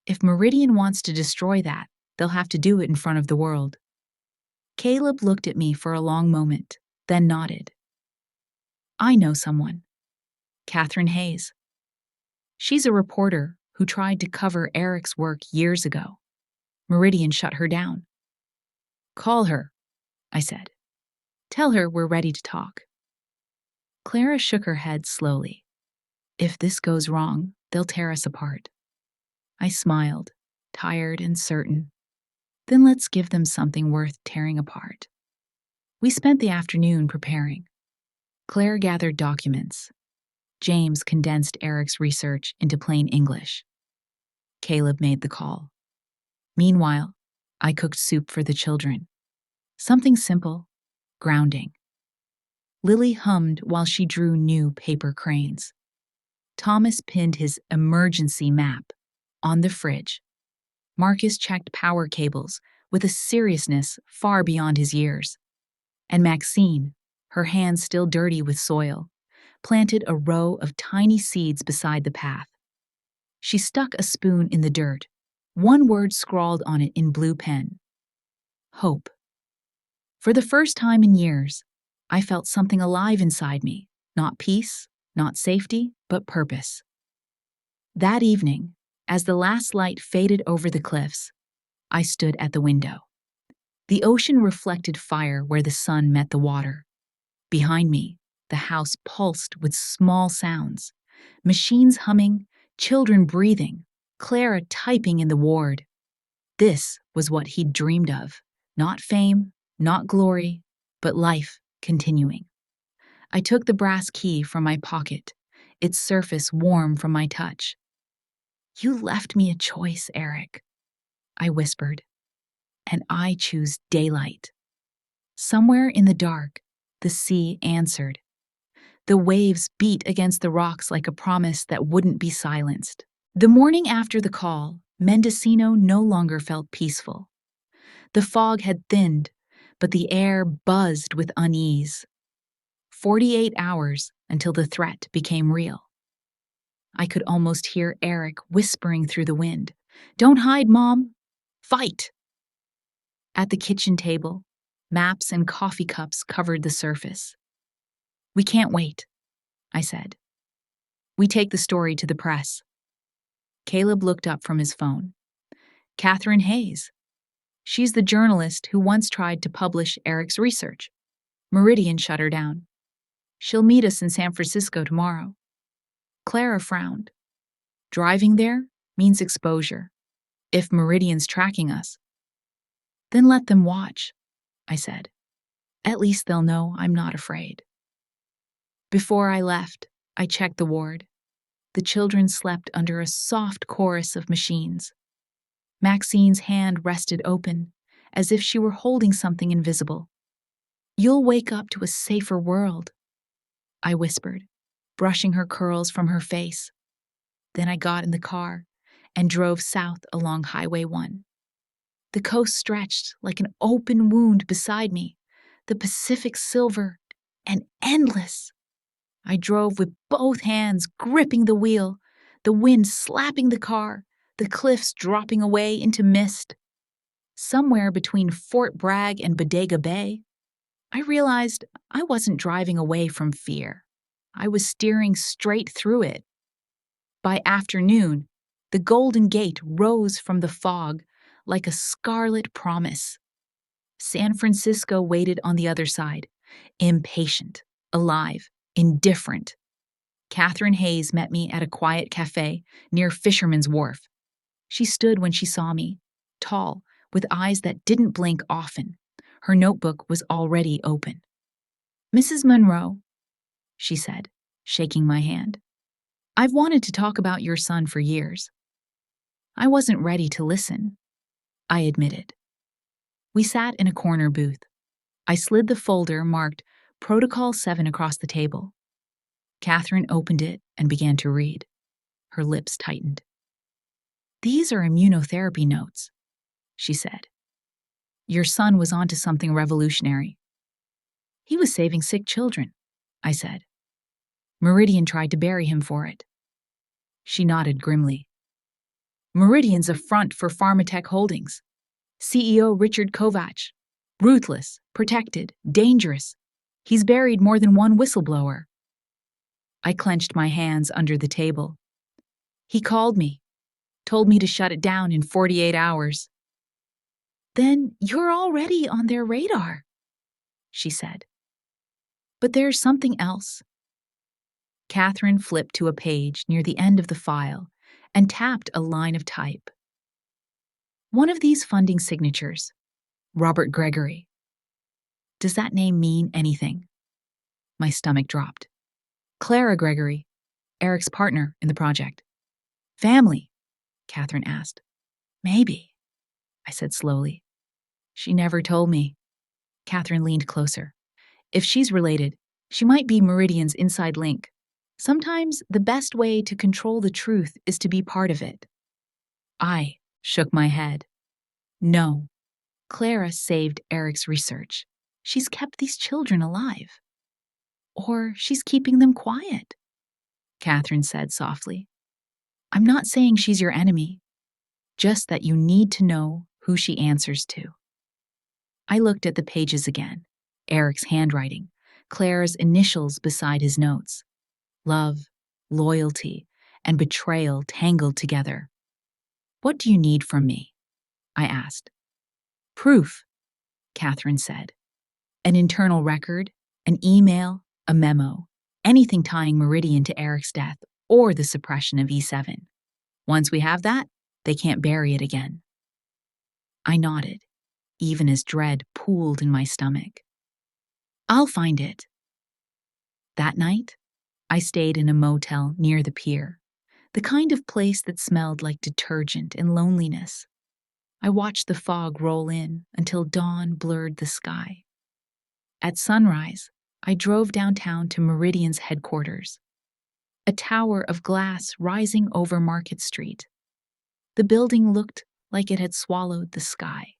If Meridian wants to destroy that, they'll have to do it in front of the world. Caleb looked at me for a long moment, then nodded. "I know someone. Catherine Hayes. She's a reporter who tried to cover Eric's work years ago. Meridian shut her down." "Call her," I said. "Tell her we're ready to talk." Clara shook her head slowly. "If this goes wrong, they'll tear us apart." I smiled, tired and certain. Then let's give them something worth tearing apart. We spent the afternoon preparing. Claire gathered documents. James condensed Eric's research into plain English. Caleb made the call. Meanwhile, I cooked soup for the children. Something simple, grounding. Lily hummed while she drew new paper cranes. Thomas pinned his emergency map on the fridge. Marcus checked power cables with a seriousness far beyond his years. And Maxine, her hands still dirty with soil, planted a row of tiny seeds beside the path. She stuck a spoon in the dirt, one word scrawled on it in blue pen. Hope. For the first time in years, I felt something alive inside me, not peace, not safety, but purpose. That evening, as the last light faded over the cliffs, I stood at the window. The ocean reflected fire where the sun met the water. Behind me, the house pulsed with small sounds, machines humming, children breathing, Clara typing in the ward. This was what he'd dreamed of. Not fame, not glory, but life continuing. I took the brass key from my pocket, its surface warm from my touch. "You left me a choice, Eric," I whispered, "and I choose daylight." Somewhere in the dark, the sea answered. The waves beat against the rocks like a promise that wouldn't be silenced. The morning after the call, Mendocino no longer felt peaceful. The fog had thinned, but the air buzzed with unease. 48 hours until the threat became real. I could almost hear Eric whispering through the wind, "Don't hide, Mom! Fight!" At the kitchen table, maps and coffee cups covered the surface. "We can't wait," I said. "We take the story to the press." Caleb looked up from his phone. "Catherine Hayes. She's the journalist who once tried to publish Eric's research. Meridian shut her down. She'll meet us in San Francisco tomorrow." Clara frowned. "Driving there means exposure. If Meridian's tracking us." "Then let them watch," I said. "At least they'll know I'm not afraid." Before I left, I checked the ward. The children slept under a soft chorus of machines. Maxine's hand rested open, as if she were holding something invisible. "You'll wake up to a safer world," I whispered, brushing her curls from her face. Then I got in the car and drove south along Highway 1. The coast stretched like an open wound beside me, the Pacific silver and endless. I drove with both hands gripping the wheel, the wind slapping the car, the cliffs dropping away into mist. Somewhere between Fort Bragg and Bodega Bay, I realized I wasn't driving away from fear. I was steering straight through it. By afternoon, the Golden Gate rose from the fog like a scarlet promise. San Francisco waited on the other side, impatient, alive, indifferent. Catherine Hayes met me at a quiet cafe near Fisherman's Wharf. She stood when she saw me, tall, with eyes that didn't blink often. Her notebook was already open. "Mrs. Monroe," she said, shaking my hand, "I've wanted to talk about your son for years." I wasn't ready to listen, I admitted. We sat in a corner booth. I slid the folder marked Protocol 7 across the table. Catherine opened it and began to read. Her lips tightened. "These are immunotherapy notes," she said. "Your son was onto something revolutionary." "He was saving sick children," I said. "Meridian tried to bury him for it." She nodded grimly. "Meridian's a front for Pharmatech Holdings. CEO Richard Kovach. Ruthless, protected, dangerous. He's buried more than one whistleblower." I clenched my hands under the table. "He called me, told me to shut it down in 48 hours. "Then you're already on their radar," she said. "But there's something else." Catherine flipped to a page near the end of the file and tapped a line of type. "One of these funding signatures, Robert Gregory. Does that name mean anything?" My stomach dropped. "Clara Gregory, Eric's partner in the project." "Family?" Catherine asked. "Maybe," I said slowly. "She never told me." Catherine leaned closer. "If she's related, she might be Meridian's inside link. Sometimes the best way to control the truth is to be part of it." I shook my head. "No. Clara saved Eric's research. She's kept these children alive. Or she's keeping them quiet," Catherine said softly. "I'm not saying she's your enemy, just that you need to know who she answers to." I looked at the pages again, Eric's handwriting, Clara's initials beside his notes. Love, loyalty, and betrayal tangled together. "What do you need from me?" I asked. "Proof," Catherine said. "An internal record, an email, a memo, anything tying Meridian to Eric's death or the suppression of E7. Once we have that, they can't bury it again." I nodded, even as dread pooled in my stomach. "I'll find it." That night, I stayed in a motel near the pier, the kind of place that smelled like detergent and loneliness. I watched the fog roll in until dawn blurred the sky. At sunrise, I drove downtown to Meridian's headquarters, a tower of glass rising over Market Street. The building looked like it had swallowed the sky.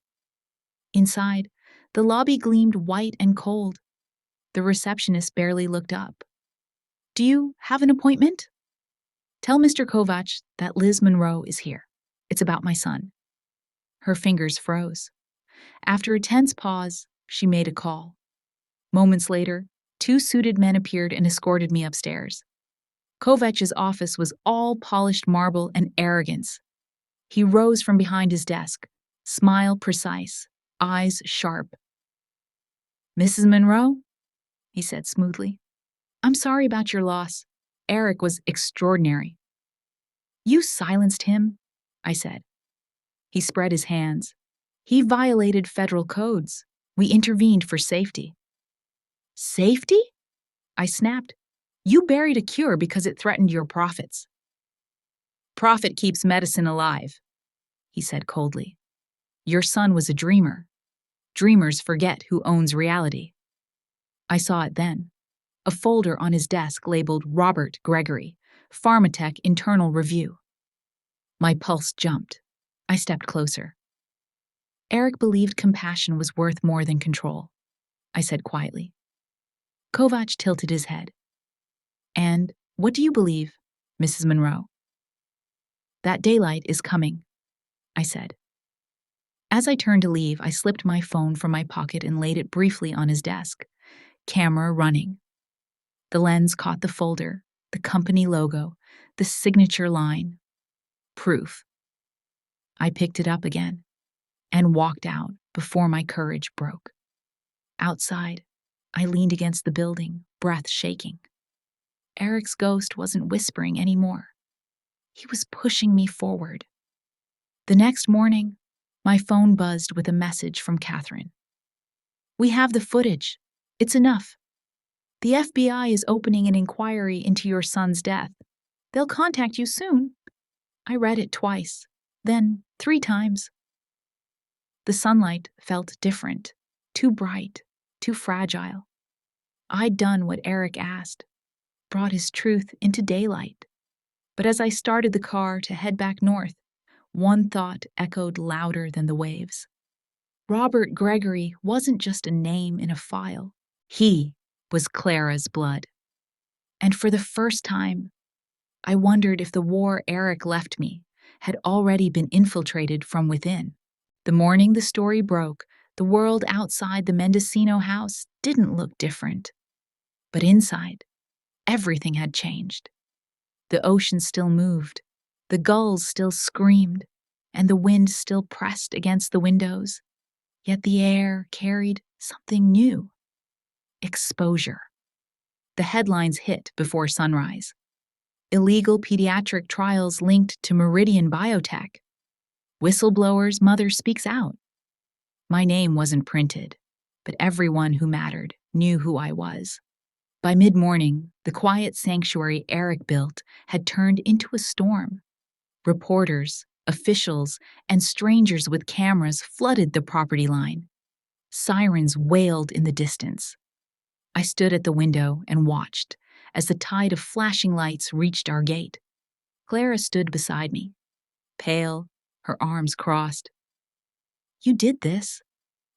Inside, the lobby gleamed white and cold. The receptionist barely looked up. "Do you have an appointment?" "Tell Mr. Kovac that Liz Monroe is here. It's about my son." Her fingers froze. After a tense pause, she made a call. Moments later, 2 suited men appeared and escorted me upstairs. Kovac's office was all polished marble and arrogance. He rose from behind his desk, smile precise, eyes sharp. "Mrs. Monroe?" he said smoothly. "I'm sorry about your loss. Eric was extraordinary." "You silenced him," I said. He spread his hands. "He violated federal codes. We intervened for safety." "Safety?" I snapped. "You buried a cure because it threatened your profits." "Profit keeps medicine alive," he said coldly. "Your son was a dreamer. Dreamers forget who owns reality." I saw it then. A folder on his desk labeled Robert Gregory, Pharmatech Internal Review. My pulse jumped. I stepped closer. "Eric believed compassion was worth more than control," I said quietly. Kovac tilted his head. "And what do you believe, Mrs. Monroe?" "That daylight is coming," I said. As I turned to leave, I slipped my phone from my pocket and laid it briefly on his desk, camera running. The lens caught the folder, the company logo, the signature line. Proof. I picked it up again and walked out before my courage broke. Outside, I leaned against the building, breath shaking. Eric's ghost wasn't whispering anymore. He was pushing me forward. The next morning, my phone buzzed with a message from Catherine. "We have the footage. It's enough. The FBI is opening an inquiry into your son's death. They'll contact you soon." I read it twice, then 3 times. The sunlight felt different, too bright, too fragile. I'd done what Eric asked, brought his truth into daylight. But as I started the car to head back north, one thought echoed louder than the waves. Robert Gregory wasn't just a name in a file. He was Clara's blood. And for the first time, I wondered if the war Eric left me had already been infiltrated from within. The morning the story broke, the world outside the Mendocino house didn't look different. But inside, everything had changed. The ocean still moved, the gulls still screamed, and the wind still pressed against the windows. Yet the air carried something new. Exposure. The headlines hit before sunrise. Illegal pediatric trials linked to Meridian Biotech. Whistleblower's mother speaks out. My name wasn't printed, but everyone who mattered knew who I was. By mid-morning, the quiet sanctuary Eric built had turned into a storm. Reporters, officials, and strangers with cameras flooded the property line. Sirens wailed in the distance. I stood at the window and watched as the tide of flashing lights reached our gate. Clara stood beside me, pale, her arms crossed. "You did this,"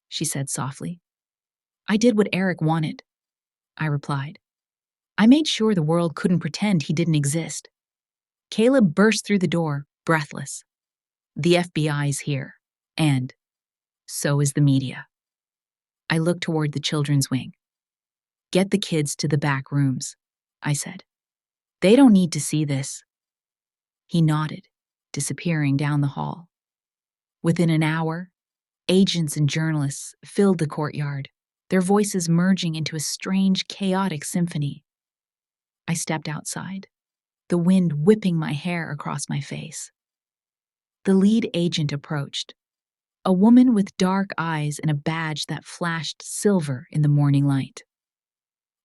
she said softly. "I did what Eric wanted," I replied. "I made sure the world couldn't pretend he didn't exist." Caleb burst through the door, breathless. "The FBI's here, and so is the media." I looked toward the children's wing. "Get the kids to the back rooms," I said. "They don't need to see this." He nodded, disappearing down the hall. Within an hour, agents and journalists filled the courtyard, their voices merging into a strange, chaotic symphony. I stepped outside, the wind whipping my hair across my face. The lead agent approached, a woman with dark eyes and a badge that flashed silver in the morning light.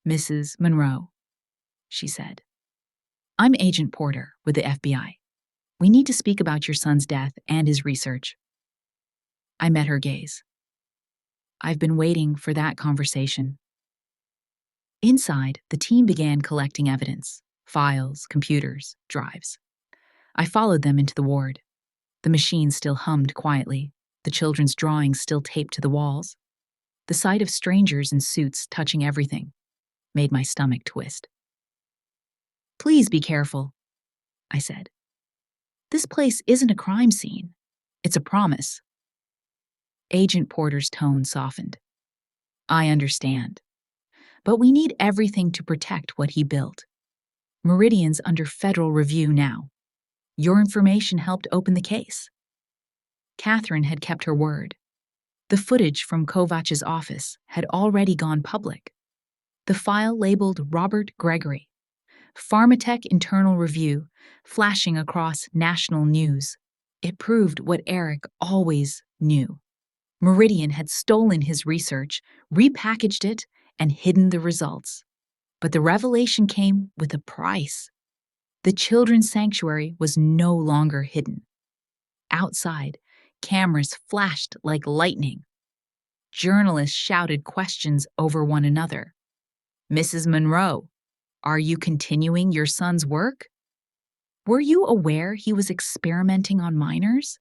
"Mrs. Monroe," she said. "I'm Agent Porter with the FBI. We need to speak about your son's death and his research." I met her gaze. "I've been waiting for that conversation." Inside, the team began collecting evidence: files, computers, drives. I followed them into the ward. The machine still hummed quietly, the children's drawings still taped to the walls. The sight of strangers in suits touching everything made my stomach twist. "Please be careful," I said. "This place isn't a crime scene. It's a promise." Agent Porter's tone softened. "I understand. But we need everything to protect what he built. Meridian's under federal review now. Your information helped open the case." Catherine had kept her word. The footage from Kovach's office had already gone public. The file labeled Robert Gregory, Pharmatech Internal Review, flashing across national news. It proved what Eric always knew. Meridian had stolen his research, repackaged it, and hidden the results. But the revelation came with a price. The children's sanctuary was no longer hidden. Outside, cameras flashed like lightning. Journalists shouted questions over one another. "Mrs. Monroe, are you continuing your son's work? Were you aware he was experimenting on minors?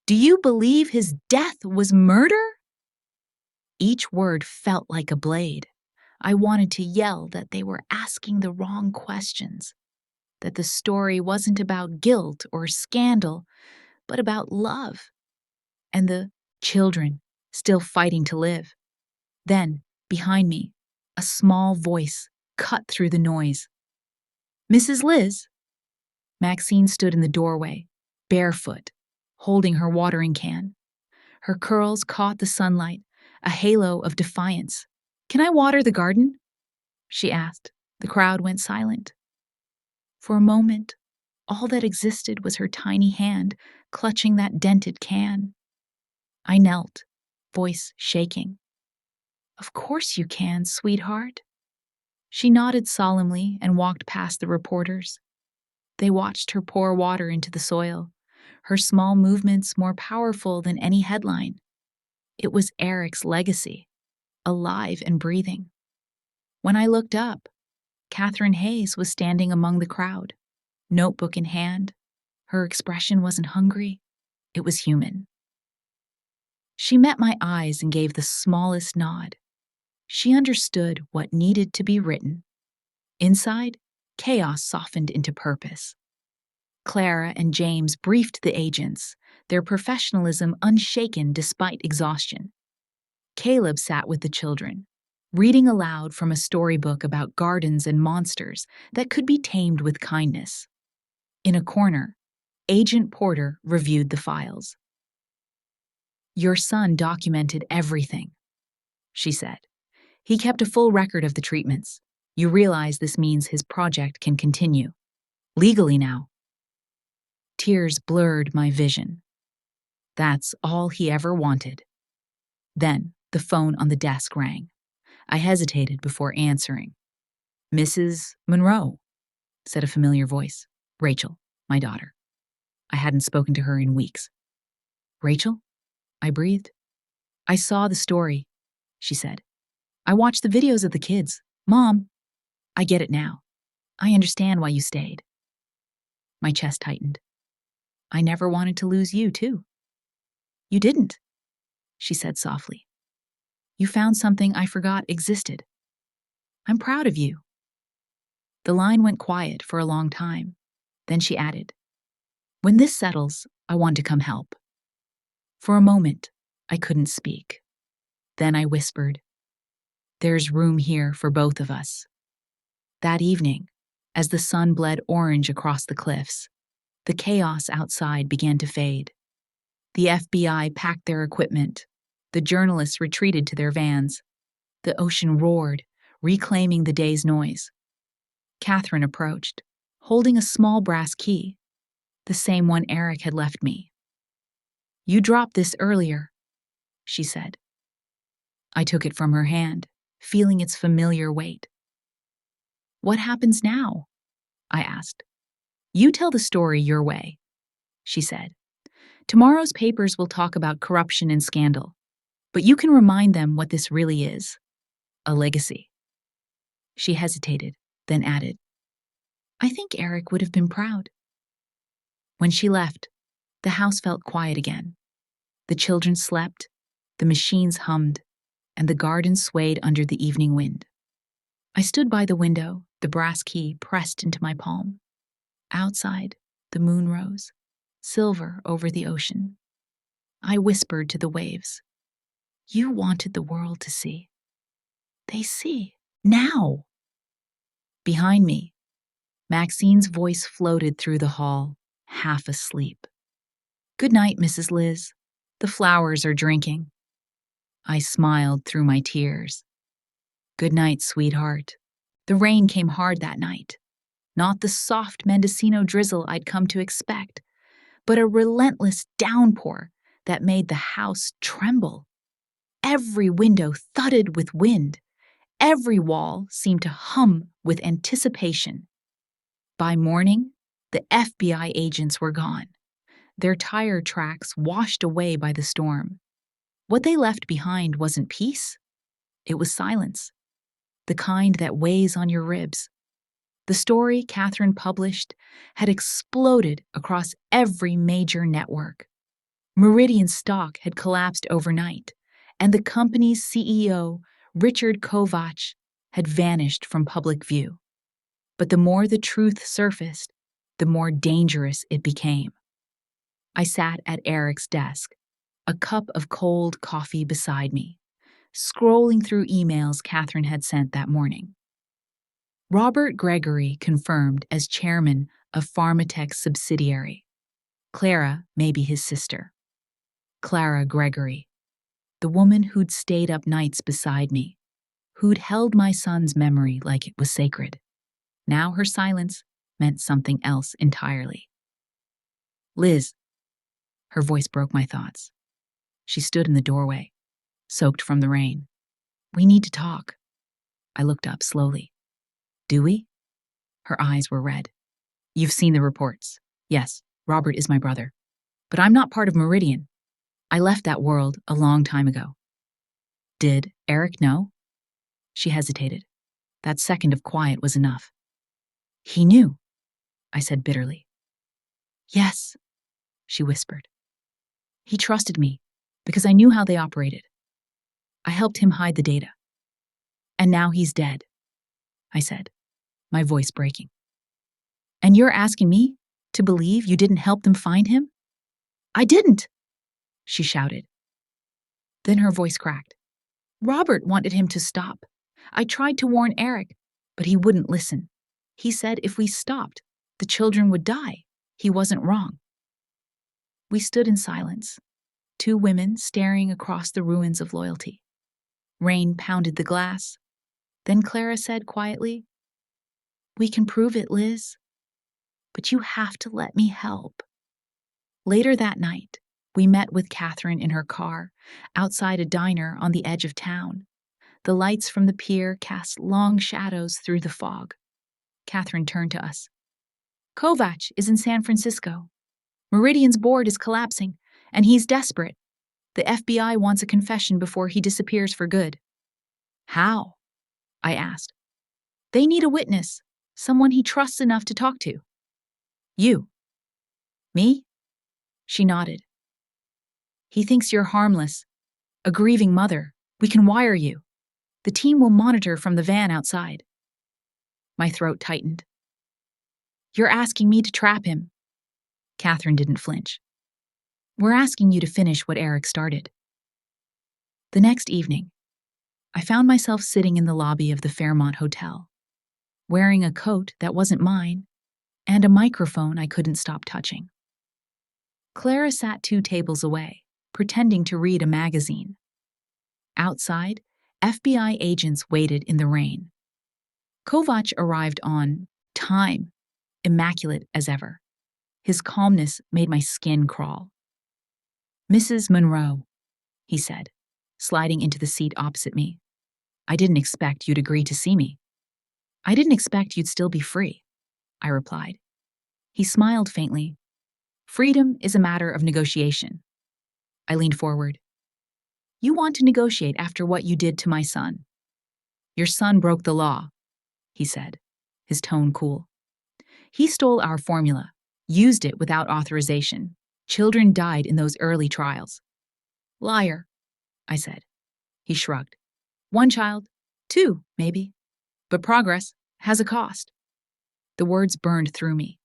Do you believe his death was murder?" Each word felt like a blade. I wanted to yell that they were asking the wrong questions, that the story wasn't about guilt or scandal, but about love, and the children still fighting to live. Then, behind me, a small voice cut through the noise. "Mrs. Liz?" Maxine stood in the doorway, barefoot, holding her watering can. Her curls caught the sunlight, a halo of defiance. "Can I water the garden?" she asked. The crowd went silent. For a moment, all that existed was her tiny hand clutching that dented can. I knelt, voice shaking. "Of course you can, sweetheart." She nodded solemnly and walked past the reporters. They watched her pour water into the soil, her small movements more powerful than any headline. It was Eric's legacy, alive and breathing. When I looked up, Catherine Hayes was standing among the crowd, notebook in hand. Her expression wasn't hungry, it was human. She met my eyes and gave the smallest nod. She understood what needed to be written. Inside, chaos softened into purpose. Clara and James briefed the agents, their professionalism unshaken despite exhaustion. Caleb sat with the children, reading aloud from a storybook about gardens and monsters that could be tamed with kindness. In a corner, Agent Porter reviewed the files. "Your son documented everything," she said. "He kept a full record of the treatments. You realize this means his project can continue. Legally now." Tears blurred my vision. That's all he ever wanted. Then the phone on the desk rang. I hesitated before answering. "Mrs. Monroe," said a familiar voice. "Rachel, my daughter." I hadn't spoken to her in weeks. "Rachel?" I breathed. "I saw the story," she said. "I watched the videos of the kids. Mom, I get it now. I understand why you stayed." My chest tightened. "I never wanted to lose you, too." "You didn't," she said softly. "You found something I forgot existed. I'm proud of you." The line went quiet for a long time. Then she added, "When this settles, I want to come help." For a moment, I couldn't speak. Then I whispered, "There's room here for both of us." That evening, as the sun bled orange across the cliffs, The chaos outside began to fade. The FBI packed their equipment. The journalists retreated to their vans. The ocean roared, reclaiming the day's noise. Catherine approached, holding a small brass key, the same one Eric had left me. "You dropped this earlier," she said. I took it from her hand, feeling its familiar weight. "What happens now?" I asked. "You tell the story your way," she said. "Tomorrow's papers will talk about corruption and scandal, but you can remind them what this really is: a legacy." She hesitated, then added, "I think Eric would have been proud." When she left, the house felt quiet again. The children slept, the machines hummed, and the garden swayed under the evening wind. I stood by the window, the brass key pressed into my palm. Outside, the moon rose, silver over the ocean. I whispered to the waves, "You wanted the world to see. They see, now." Behind me, Maxine's voice floated through the hall, half asleep. "Good night, Mrs. Liz. The flowers are drinking." I smiled through my tears. "Good night, sweetheart." The rain came hard that night. Not the soft Mendocino drizzle I'd come to expect, but a relentless downpour that made the house tremble. Every window thudded with wind. Every wall seemed to hum with anticipation. By morning, the FBI agents were gone, their tire tracks washed away by the storm. What they left behind wasn't peace, it was silence, the kind that weighs on your ribs. The story Catherine published had exploded across every major network. Meridian stock had collapsed overnight, and the company's CEO, Richard Kovach, had vanished from public view. But the more the truth surfaced, the more dangerous it became. I sat at Eric's desk, a cup of cold coffee beside me, scrolling through emails Catherine had sent that morning. Robert Gregory confirmed as chairman of Pharmatech's subsidiary. Clara may be his sister. Clara Gregory, the woman who'd stayed up nights beside me, who'd held my son's memory like it was sacred. Now her silence meant something else entirely. "Liz." Her voice broke my thoughts. She stood in the doorway, soaked from the rain. "We need to talk." I looked up slowly. "Do we?" Her eyes were red. "You've seen the reports. Yes, Robert is my brother. But I'm not part of Meridian. I left that world a long time ago." "Did Eric know?" She hesitated. That second of quiet was enough. "He knew," I said bitterly. "Yes," she whispered. "He trusted me because I knew how they operated. I helped him hide the data. And now he's dead," I said, my voice breaking. "And you're asking me to believe you didn't help them find him?" "I didn't," she shouted. Then her voice cracked. "Robert wanted him to stop. I tried to warn Eric, but he wouldn't listen. He said if we stopped, the children would die. He wasn't wrong." We stood in silence, two women staring across the ruins of loyalty. Rain pounded the glass. Then Clara said quietly, "We can prove it, Liz. But you have to let me help." Later that night, we met with Catherine in her car, outside a diner on the edge of town. The lights from the pier cast long shadows through the fog. Catherine turned to us. "Kovach is in San Francisco. Meridian's board is collapsing, and he's desperate. The FBI wants a confession before he disappears for good." "How?" I asked. "They need a witness, someone he trusts enough to talk to." "You." "Me?" She nodded. "He thinks you're harmless, a grieving mother. We can wire you. The team will monitor from the van outside." My throat tightened. "You're asking me to trap him." Catherine didn't flinch. "We're asking you to finish what Eric started." The next evening, I found myself sitting in the lobby of the Fairmont Hotel, wearing a coat that wasn't mine and a microphone I couldn't stop touching. Clara sat 2 tables away, pretending to read a magazine. Outside, FBI agents waited in the rain. Kovac arrived on time, immaculate as ever. His calmness made my skin crawl. "Mrs. Monroe," he said, sliding into the seat opposite me. "I didn't expect you'd agree to see me." "I didn't expect you'd still be free," I replied. He smiled faintly. "Freedom is a matter of negotiation." I leaned forward. "You want to negotiate after what you did to my son?" "Your son broke the law," he said, his tone cool. "He stole our formula, used it without authorization. Children died in those early trials." "Liar," I said. He shrugged. "1 child, 2, maybe. But progress has a cost." The words burned through me.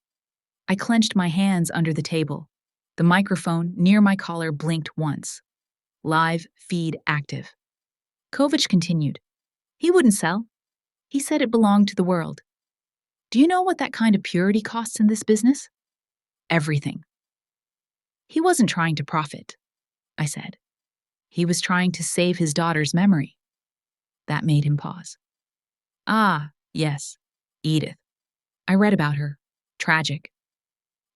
I clenched my hands under the table. The microphone near my collar blinked once. Live feed active. Kovac continued. "He wouldn't sell. He said it belonged to the world. Do you know what that kind of purity costs in this business? Everything." "He wasn't trying to profit," I said. "He was trying to save his daughter's memory." That made him pause. "Ah, yes, Edith. I read about her. Tragic."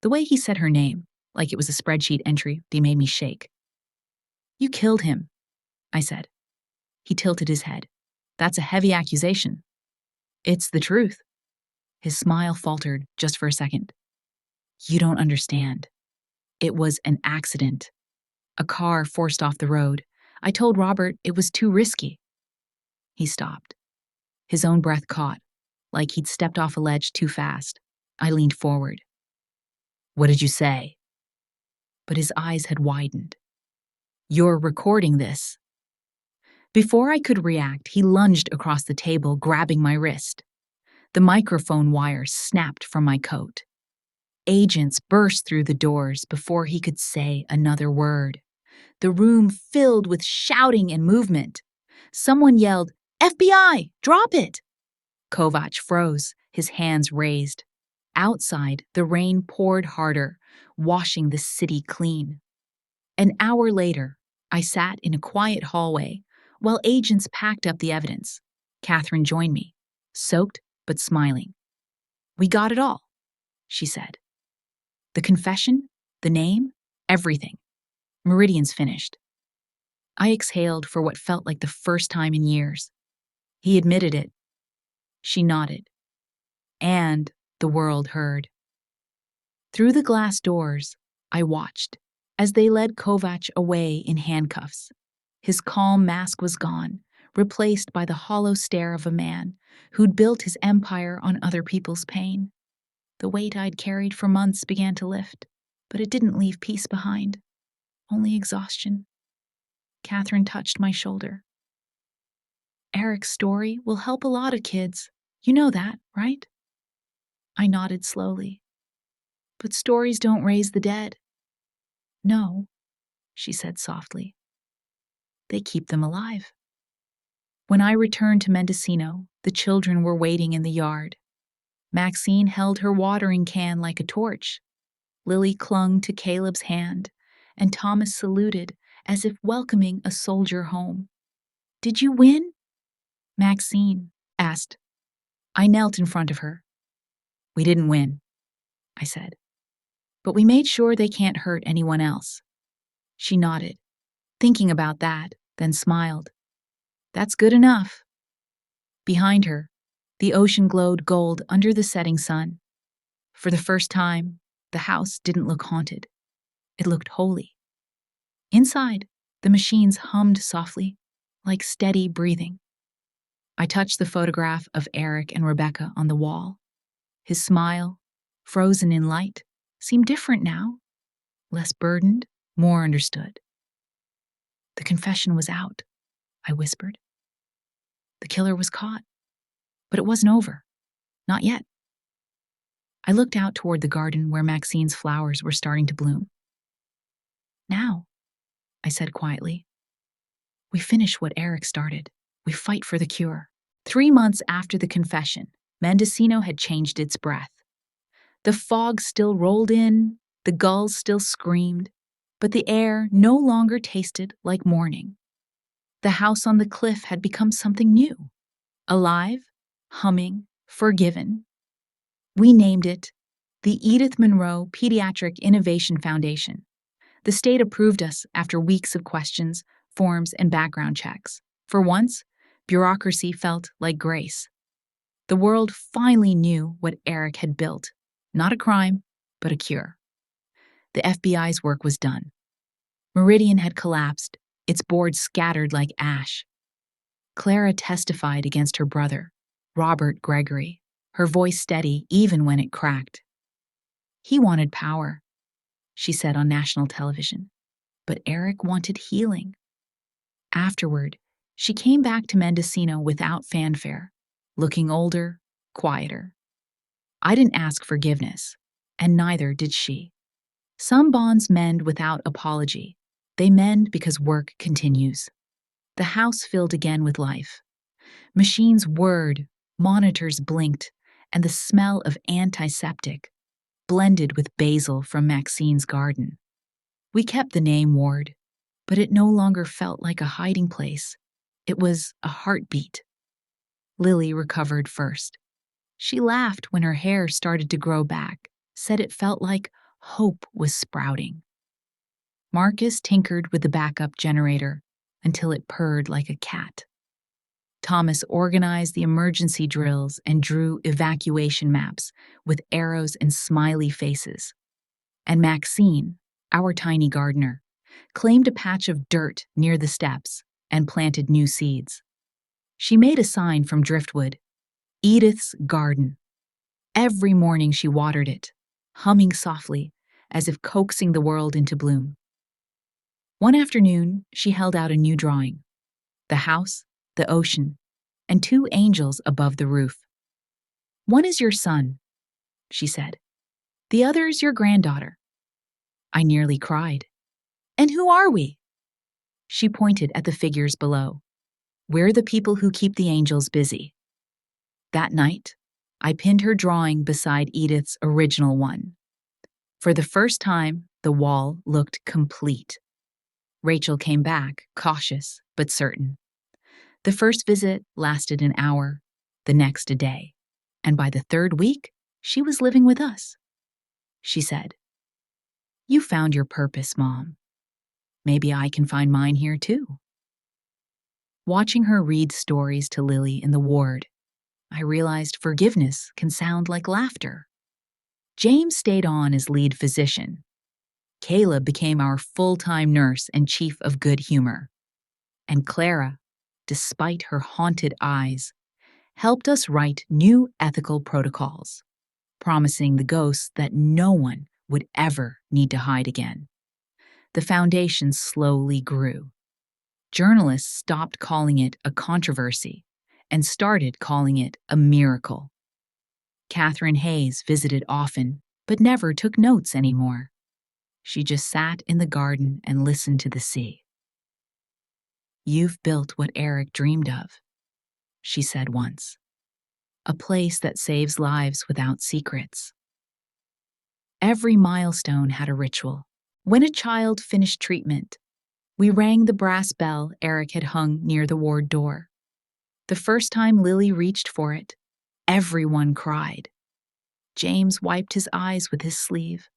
The way he said her name, like it was a spreadsheet entry, they made me shake. "You killed him," I said. He tilted his head. "That's a heavy accusation." "It's the truth." His smile faltered just for a second. "You don't understand. It was an accident. A car forced off the road. I told Robert it was too risky." He stopped. His own breath caught, like he'd stepped off a ledge too fast. I leaned forward. "What did you say?" But his eyes had widened. "You're recording this." Before I could react, he lunged across the table, grabbing my wrist. The microphone wire snapped from my coat. Agents burst through the doors before he could say another word. The room filled with shouting and movement. Someone yelled, "FBI, drop it!" Kovac froze, his hands raised. Outside, the rain poured harder, washing the city clean. An hour later, I sat in a quiet hallway while agents packed up the evidence. Catherine joined me, soaked but smiling. "We got it all," she said. "The confession, the name, everything. Meridian's finished." I exhaled for what felt like the first time in years. He admitted it. She nodded. And the world heard. Through the glass doors, I watched as they led Kovac away in handcuffs. His calm mask was gone, replaced by the hollow stare of a man who'd built his empire on other people's pain. The weight I'd carried for months began to lift, but it didn't leave peace behind, only exhaustion. Catherine touched my shoulder. "Eric's story will help a lot of kids. You know that, right?" I nodded slowly. "But stories don't raise the dead." "No," she said softly. "They keep them alive." When I returned to Mendocino, the children were waiting in the yard. Maxine held her watering can like a torch. Lily clung to Caleb's hand, and Thomas saluted as if welcoming a soldier home. "Did you win?" Maxine asked. I knelt in front of her. "We didn't win," I said. "But we made sure they can't hurt anyone else." She nodded, thinking about that, then smiled. "That's good enough." Behind her, the ocean glowed gold under the setting sun. For the first time, the house didn't look haunted. It looked holy. Inside, the machines hummed softly, like steady breathing. I touched the photograph of Eric and Rebecca on the wall. His smile, frozen in light, seemed different now, less burdened, more understood. "The confession was out," I whispered. "The killer was caught. But it wasn't over. Not yet." I looked out toward the garden where Maxine's flowers were starting to bloom. "Now," I said quietly, "we finish what Eric started. We fight for the cure." 3 months after the confession, Mendocino had changed its breath. The fog still rolled in, the gulls still screamed, but the air no longer tasted like morning. The house on the cliff had become something new, alive, humming, forgiven. We named it the Edith Monroe Pediatric Innovation Foundation. The state approved us after weeks of questions, forms, and background checks. For once, bureaucracy felt like grace. The world finally knew what Eric had built. Not a crime, but a cure. The FBI's work was done. Meridian had collapsed, its board scattered like ash. Clara testified against her brother, Robert Gregory, her voice steady even when it cracked. He wanted power, she said on national television, but Eric wanted healing. Afterward, she came back to Mendocino without fanfare, looking older, quieter. I didn't ask forgiveness, and neither did she. Some bonds mend without apology. They mend because work continues. The house filled again with life. Machines whirred, monitors blinked, and the smell of antiseptic blended with basil from Maxine's garden. We kept the name Ward, but it no longer felt like a hiding place. It was a heartbeat. Lily recovered first. She laughed when her hair started to grow back, said it felt like hope was sprouting. Marcus tinkered with the backup generator until it purred like a cat. Thomas organized the emergency drills and drew evacuation maps with arrows and smiley faces. And Maxine, our tiny gardener, claimed a patch of dirt near the steps and planted new seeds. She made a sign from driftwood, Edith's Garden. Every morning she watered it, humming softly, as if coaxing the world into bloom. One afternoon, she held out a new drawing: the house, the ocean, and two angels above the roof. "One is your son," she said. "The other is your granddaughter." I nearly cried. "And who are we?" She pointed at the figures below. "We're the people who keep the angels busy." That night, I pinned her drawing beside Edith's original one. For the first time, the wall looked complete. Rachel came back, cautious but certain. The first visit lasted an hour, the next a day, and by the third week, she was living with us. She said, "You found your purpose, Mom. Maybe I can find mine here too." Watching her read stories to Lily in the ward, I realized forgiveness can sound like laughter. James stayed on as lead physician. Caleb became our full-time nurse and chief of good humor. And Clara, despite her haunted eyes, helped us write new ethical protocols, promising the ghosts that no one would ever need to hide again. The foundation slowly grew. Journalists stopped calling it a controversy and started calling it a miracle. Catherine Hayes visited often, but never took notes anymore. She just sat in the garden and listened to the sea. "You've built what Eric dreamed of," she said once. "A place that saves lives without secrets." Every milestone had a ritual. When a child finished treatment, we rang the brass bell Eric had hung near the ward door. The first time Lily reached for it, everyone cried. James wiped his eyes with his sleeve,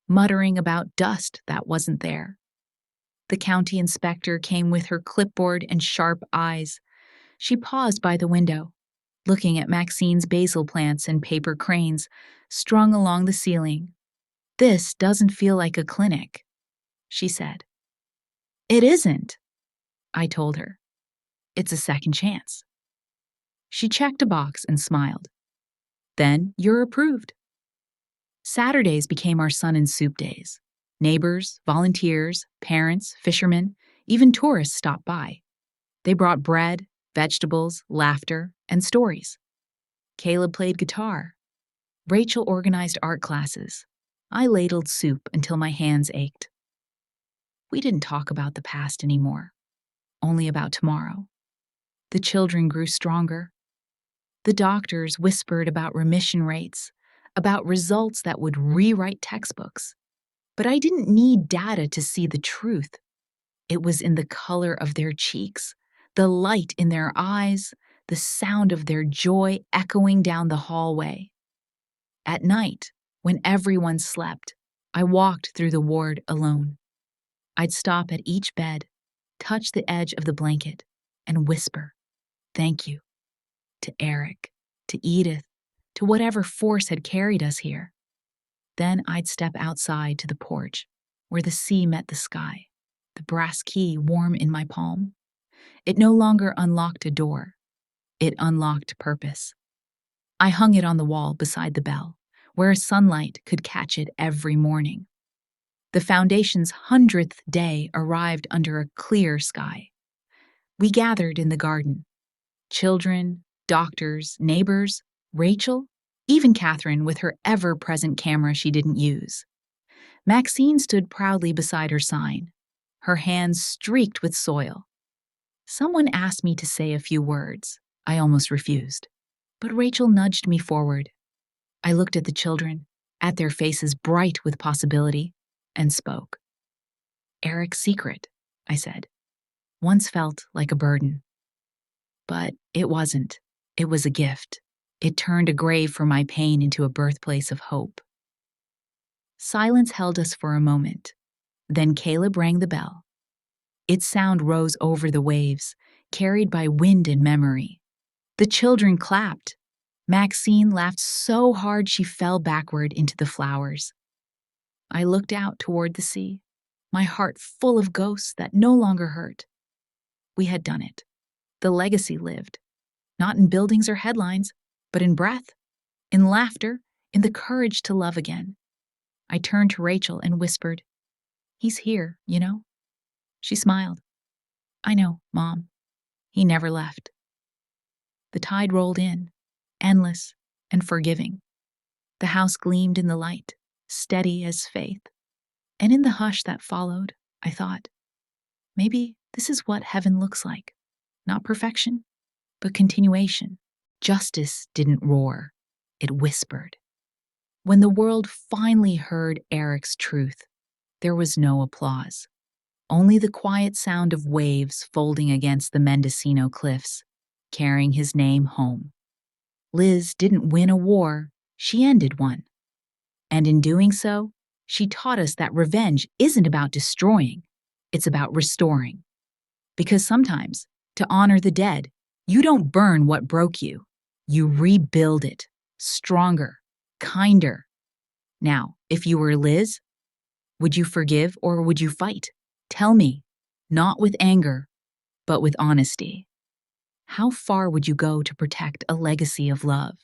muttering about dust that wasn't there. The county inspector came with her clipboard and sharp eyes. She paused by the window, looking at Maxine's basil plants and paper cranes strung along the ceiling. "This doesn't feel like a clinic," she said. "It isn't," I told her. "It's a second chance." She checked a box and smiled. "Then you're approved." Saturdays became our sun and soup days. Neighbors, volunteers, parents, fishermen, even tourists stopped by. They brought bread, vegetables, laughter, and stories. Caleb played guitar. Rachel organized art classes. I ladled soup until my hands ached. We didn't talk about the past anymore, only about tomorrow. The children grew stronger. The doctors whispered about remission rates, about results that would rewrite textbooks. But I didn't need data to see the truth. It was in the color of their cheeks, the light in their eyes, the sound of their joy echoing down the hallway. At night, when everyone slept, I walked through the ward alone. I'd stop at each bed, touch the edge of the blanket, and whisper, "Thank you," to Eric, to Edith, to whatever force had carried us here. Then I'd step outside to the porch, where the sea met the sky, the brass key warm in my palm. It no longer unlocked a door. It unlocked purpose. I hung it on the wall beside the bell, where sunlight could catch it every morning. The foundation's 100th day arrived under a clear sky. We gathered in the garden. Children, doctors, neighbors, Rachel, even Catherine with her ever-present camera she didn't use. Maxine stood proudly beside her sign, her hands streaked with soil. Someone asked me to say a few words. I almost refused. But Rachel nudged me forward. I looked at the children, at their faces bright with possibility, and spoke. "Eric's secret," I said, once felt like a burden. But it wasn't. It was a gift. It turned a grave for my pain into a birthplace of hope. Silence held us for a moment. Then Caleb rang the bell. Its sound rose over the waves, carried by wind and memory. The children clapped. Maxine laughed so hard she fell backward into the flowers. I looked out toward the sea, my heart full of ghosts that no longer hurt. We had done it. The legacy lived, not in buildings or headlines, but in breath, in laughter, in the courage to love again. I turned to Rachel and whispered, "He's here, you know?" She smiled. "I know, Mom. He never left." The tide rolled in, endless and forgiving. The house gleamed in the light, steady as faith. And in the hush that followed, I thought, maybe this is what heaven looks like. Not perfection, but continuation. Justice didn't roar, it whispered. When the world finally heard Eric's truth, there was no applause. Only the quiet sound of waves folding against the Mendocino cliffs, carrying his name home. Liz didn't win a war, she ended one. And in doing so, she taught us that revenge isn't about destroying, it's about restoring. Because sometimes, to honor the dead, you don't burn what broke you. You rebuild it, stronger, kinder. Now, if you were Liz, would you forgive or would you fight? Tell me, not with anger, but with honesty. How far would you go to protect a legacy of love?